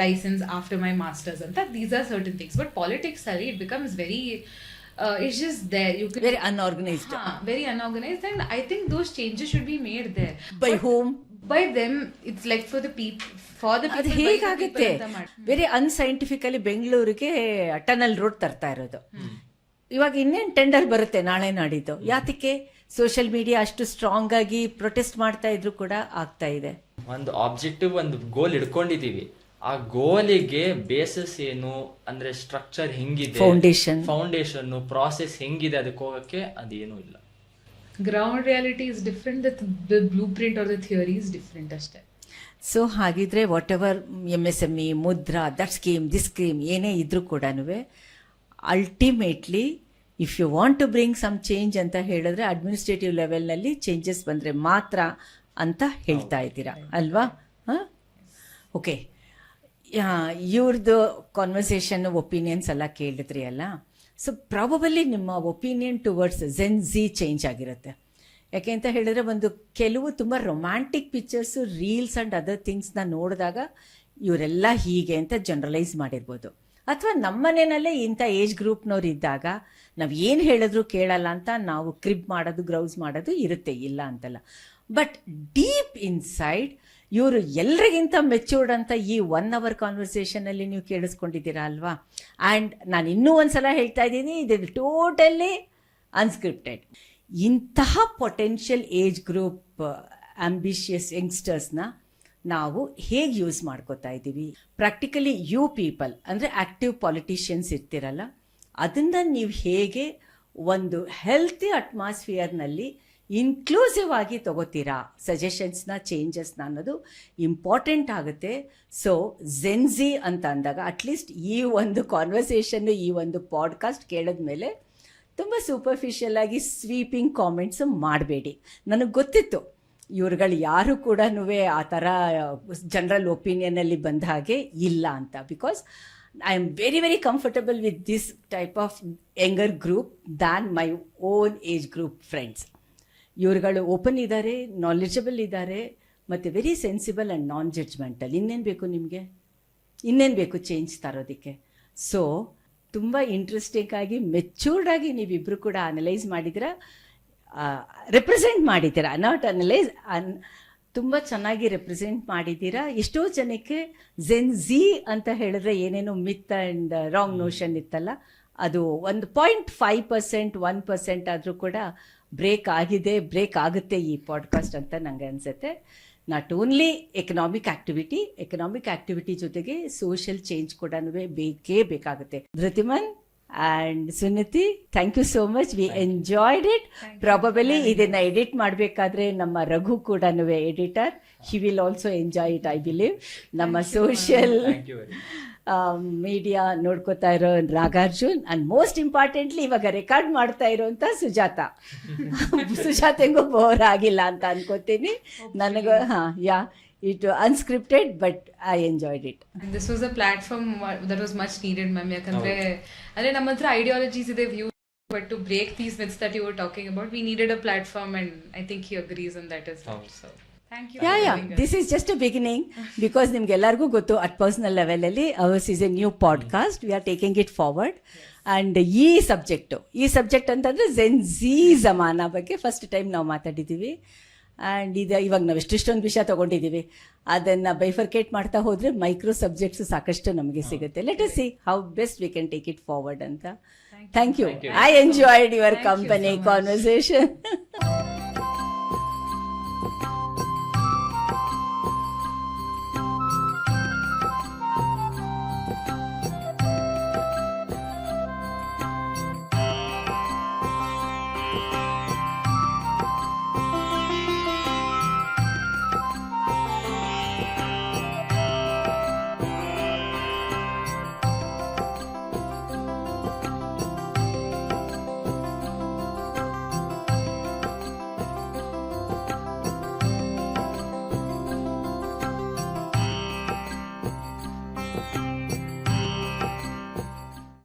license after my masters ಅಂತ. These are certain things. But politics ಅಲ್ಲಿ it becomes very it's just there. You could very unorganized. Very unorganized, and I think those changes should be made there. By whom? By them. It's like for the people. ಅದು ಹೇಗಾಗುತ್ತೆ? Very ಅನ್ಸೈಂಟಿಫಿಕಲಿ ಬೆಂಗಳೂರಿಗೆ tunnel road ತರ್ತಾ ಇರೋದು. ಇವಾಗ ಇನ್ನೇನು tender ಬರುತ್ತೆ ನಾಳೆ ನಾಡಿದ್ದು. ಯಾತಕ್ಕೆ? ಸೋಷಿಯಲ್ ಮೀಡಿಯಾ ಅಷ್ಟು ಸ್ಟ್ರಾಂಗ್ ಆಗಿ ಪ್ರೊಟೆಸ್ಟ್ ಮಾಡ್ತಾ ಇದ್ರು ಕೂಡ ಆಗ್ತಾ ಇದೆ. ಒಂದು ಆಬ್ಜೆಕ್ಟಿವ್, ಒಂದು ಗೋಲ್ ಇಟ್ಕೊಂಡಿದೀವಿ, ಆ ಗೋಲಿಗೆ ಬೇಸಿಸ್ ಏನು ಅಂದ್ರೆ ಸ್ಟ್ರಕ್ಚರ್ ಹೆಂಗಿದೆ, ಫೌಂಡೇಶನ್ ಪ್ರಾಸೆಸ್ ಹೆಂಗಿದೆ, ಅದಕ್ಕೆ ಹೋಗಕ್ಕೆ ಅದೇನು ಇಲ್ಲ. Ground reality is different, the blueprint or the theory is different ಅಷ್ಟೇ. ಸೊ ಹಾಗಿದ್ರೆ whatever MSME, Mudra, that scheme, this scheme ಏನೇ ಇದ್ರೂ ಕೂಡ ultimately if you want to bring some change ಅಂತ ಹೇಳಿದ್ರೆ ಅಡ್ಮಿನಿಸ್ಟ್ರೇಟಿವ್ ಲೆವೆಲ್ನಲ್ಲಿ ಚೇಂಜಸ್ ಬಂದರೆ ಮಾತ್ರ ಅಂತ ಹೇಳ್ತಾ ಇದ್ದೀರಾ ಅಲ್ವಾ? ಹಾಂ, ಓಕೆ. ಇವ್ರದ್ದು ಕಾನ್ವರ್ಸೇಷನ್ ಒಪಿನಿಯನ್ಸ್ ಎಲ್ಲ ಕೇಳಿದ್ರಿ ಅಲ್ಲ. ಸೊ ಪ್ರಾಬಬಲಿ ನಿಮ್ಮ opinion towards Gen Z change ಆಗಿರುತ್ತೆ. ಯಾಕೆ ಅಂತ ಹೇಳಿದ್ರೆ ಒಂದು ಕೆಲವು ತುಂಬ romantic pictures, reels and other ಥಿಂಗ್ಸ್ನ ನೋಡಿದಾಗ ಇವರೆಲ್ಲ ಹೀಗೆ ಅಂತ ಜನರಲೈಸ್ ಮಾಡಿರ್ಬೋದು. ಅಥವಾ ನಮ್ಮನೆಯಲ್ಲೇ ಇಂಥ ಏಜ್ ಗ್ರೂಪ್ನವ್ರು ಇದ್ದಾಗ ನಾವು ಏನು ಹೇಳಿದ್ರು ಕೇಳಲ್ಲ ಅಂತ ನಾವು ಕ್ರಿಬ್ ಮಾಡೋದು, ಗ್ರೌಸ್ ಮಾಡೋದು ಇರುತ್ತೆ, ಇಲ್ಲ ಅಂತಲ್ಲ. ಬಟ್ ಡೀಪ್ ಇನ್ಸೈಡ್ ಇವರು ಎಲ್ರಿಗಿಂತ ಮೆಚ್ಯೂರ್ಡ್ ಅಂತ ಈ 1 hour ಕಾನ್ವರ್ಸೇಷನಲ್ಲಿ ನೀವು ಕೇಳಿಸ್ಕೊಂಡಿದ್ದೀರಾ ಅಲ್ವಾ? ಆ್ಯಂಡ್ ನಾನು ಇನ್ನೂ ಒಂದು ಸಲ ಹೇಳ್ತಾ ಇದ್ದೀನಿ, ಇದು ಟೋಟಲಿ ಅನ್ಸ್ಕ್ರಿಪ್ಟೆಡ್. ಇಂತಹ ಪೊಟೆನ್ಷಿಯಲ್ ಏಜ್ ಗ್ರೂಪ್ ಆಂಬಿಷಿಯಸ್ ಯಂಗ್ಸ್ಟರ್ಸ್ನ ನಾವು ಹೇಗೆ ಯೂಸ್ ಮಾಡ್ಕೋತಾ ಇದ್ದೀವಿ? ಪ್ರಾಕ್ಟಿಕಲಿ ಯು ಪೀಪಲ್ ಅಂದರೆ ಆ್ಯಕ್ಟಿವ್ ಪಾಲಿಟಿಷಿಯನ್ಸ್ ಇರ್ತಿರಲ್ಲ, ಅದನ್ನು ನೀವು ಹೇಗೆ ಒಂದು ಹೆಲ್ತಿ ಅಟ್ಮಾಸ್ಫಿಯರ್ನಲ್ಲಿ ಇನ್ಕ್ಲೂಸಿವ್ ಆಗಿ ತಗೋತೀರಾ ಸಜೆಷನ್ಸ್ನ, ಚೇಂಜಸ್ನ ಅನ್ನೋದು ಇಂಪಾರ್ಟೆಂಟ್ ಆಗುತ್ತೆ. ಸೊ ಜೆನ್ಝಿ ಅಂತ ಅಂದಾಗ ಅಟ್ಲೀಸ್ಟ್ ಈ ಒಂದು ಕಾನ್ವರ್ಸೇಷನ್ನು, ಈ ಒಂದು ಪಾಡ್ಕಾಸ್ಟ್ ಕೇಳಿದ್ಮೇಲೆ ತುಂಬ ಸೂಪರ್ಫಿಷಿಯಲ್ ಆಗಿ ಸ್ವೀಪಿಂಗ್ ಕಾಮೆಂಟ್ಸು ಮಾಡಬೇಡಿ. ನನಗೆ ಗೊತ್ತಿತ್ತು ಇವ್ರುಗಳು ಯಾರು ಕೂಡ ಆ ಥರ ಜನರಲ್ ಒಪಿನಿಯನಲ್ಲಿ ಬಂದ ಹಾಗೆ ಇಲ್ಲ ಅಂತ. Because I am very very comfortable with this type of younger group than my own age group friends. ಇವ್ರುಗಳು ಓಪನ್ ಇದ್ದಾರೆ, ನಾಲೆಜಬಲ್ ಇದ್ದಾರೆ, ಮತ್ತು very sensible and non judgemental. ಇನ್ನೇನು ಬೇಕು ನಿಮಗೆ? ಇನ್ನೇನು ಬೇಕು ಚೇಂಜ್ ತರೋದಕ್ಕೆ? ಸೊ ತುಂಬ ಇಂಟ್ರೆಸ್ಟಿಂಗ್ ಆಗಿ, ಮೆಚ್ಯೂರ್ಡ್ ಆಗಿ ನೀವಿಬ್ಬರು ಕೂಡ ಅನಲೈಸ್ ಮಾಡಿದ್ದೀರಾ, ರೆಪ್ರೆಸೆಂಟ್ ಮಾಡಿದ್ದೀರಾ, ನಾಟ್ ಅನಲೈಸ್, ತುಂಬ ಚೆನ್ನಾಗಿ ರೆಪ್ರೆಸೆಂಟ್ ಮಾಡಿದ್ದೀರಾ. ಎಷ್ಟೋ ಜನಕ್ಕೆ ಜೆನ್ ಝಿ ಅಂತ ಹೇಳಿದ್ರೆ ಏನೇನೋ ಮಿತ್ ಆ್ಯಂಡ್ ರಾಂಗ್ ನೋಷನ್ ಇತ್ತಲ್ಲ, ಅದು 1.5%, 1% ಆದರೂ ಕೂಡ ಬ್ರೇಕ್ ಆಗಿದೆ, ಬ್ರೇಕ್ ಆಗುತ್ತೆ ಈ ಪಾಡ್ಕಾಸ್ಟ್ ಅಂತ ನನಗೆ ಅನಿಸುತ್ತೆ. ನಾಟ್ ಓನ್ಲಿ ಎಕನಾಮಿಕ್ ಆ್ಯಕ್ಟಿವಿಟಿ ಜೊತೆಗೆ ಸೋಷಿಯಲ್ ಚೇಂಜ್ ಕೂಡ ಬೇಕೇ ಬೇಕಾಗುತ್ತೆ. Dhritiman and Suniti, thank you so much. We enjoyed it. Probably ಇದನ್ನು ಎಡಿಟ್ ಮಾಡಬೇಕಾದ್ರೆ ನಮ್ಮ ರಘು ಕೂಡ editor, he will also enjoy it, I believe. ನಮ್ಮ ಸೋಷಿಯಲ್ ಮೀಡಿಯಾ ನೋಡ್ಕೋತಾ ಇರೋ ನಾಗಾರ್ಜುನ್, ಆ್ಯಂಡ್ ಮೋಸ್ಟ್ ಇಂಪಾರ್ಟೆಂಟ್ಲಿ ಇವಾಗ ರೆಕಾರ್ಡ್ ಮಾಡ್ತಾ ಇರೋಂಥ ಸುಜಾತ. ಸುಜಾತೆಗೂ ಬೋರ್ ಆಗಿಲ್ಲ ಅಂತ ಅನ್ಕೋತೀನಿ ನನಗೆ. it unscripted, but I enjoyed it. And this was a platform that was much needed, ma'am. Yakandre andre ನಮ್ಮ ಹತ್ರ ideologies ಇದೆ, views, but to break these myths that you were talking about, we needed a platform, and I think he agrees on that as well. So thank you. Yeah, this is just a beginning, because ನಿಮ್ಗೆ ಎಲ್ಲರಿಗೂ ಗೊತ್ತು at personal level ಅಲ್ಲಿ ours is a new podcast, we are taking it forward. And ಈ subject ಅಂತಂದರೆ Zen Zee ಜಮಾನಾ ಬಗ್ಗೆ first time ನಾವು ಮಾತಾಡಿದ್ದೀವಿ. And ಇವಾಗ ನಾವು ಎಷ್ಟೊಂದು ವಿಷಯ ತೊಗೊಂಡಿದ್ದೀವಿ, ಅದನ್ನು ಬೈಫರ್ಕೇಟ್ ಮಾಡ್ತಾ ಹೋದರೆ ಮೈಕ್ರೋ ಸಬ್ಜೆಕ್ಟ್ಸ್ ಸಾಕಷ್ಟು ನಮಗೆ ಸಿಗುತ್ತೆ. Let us see how best we can take it forward ಅಂತ. Thank you. I enjoyed your company conversation.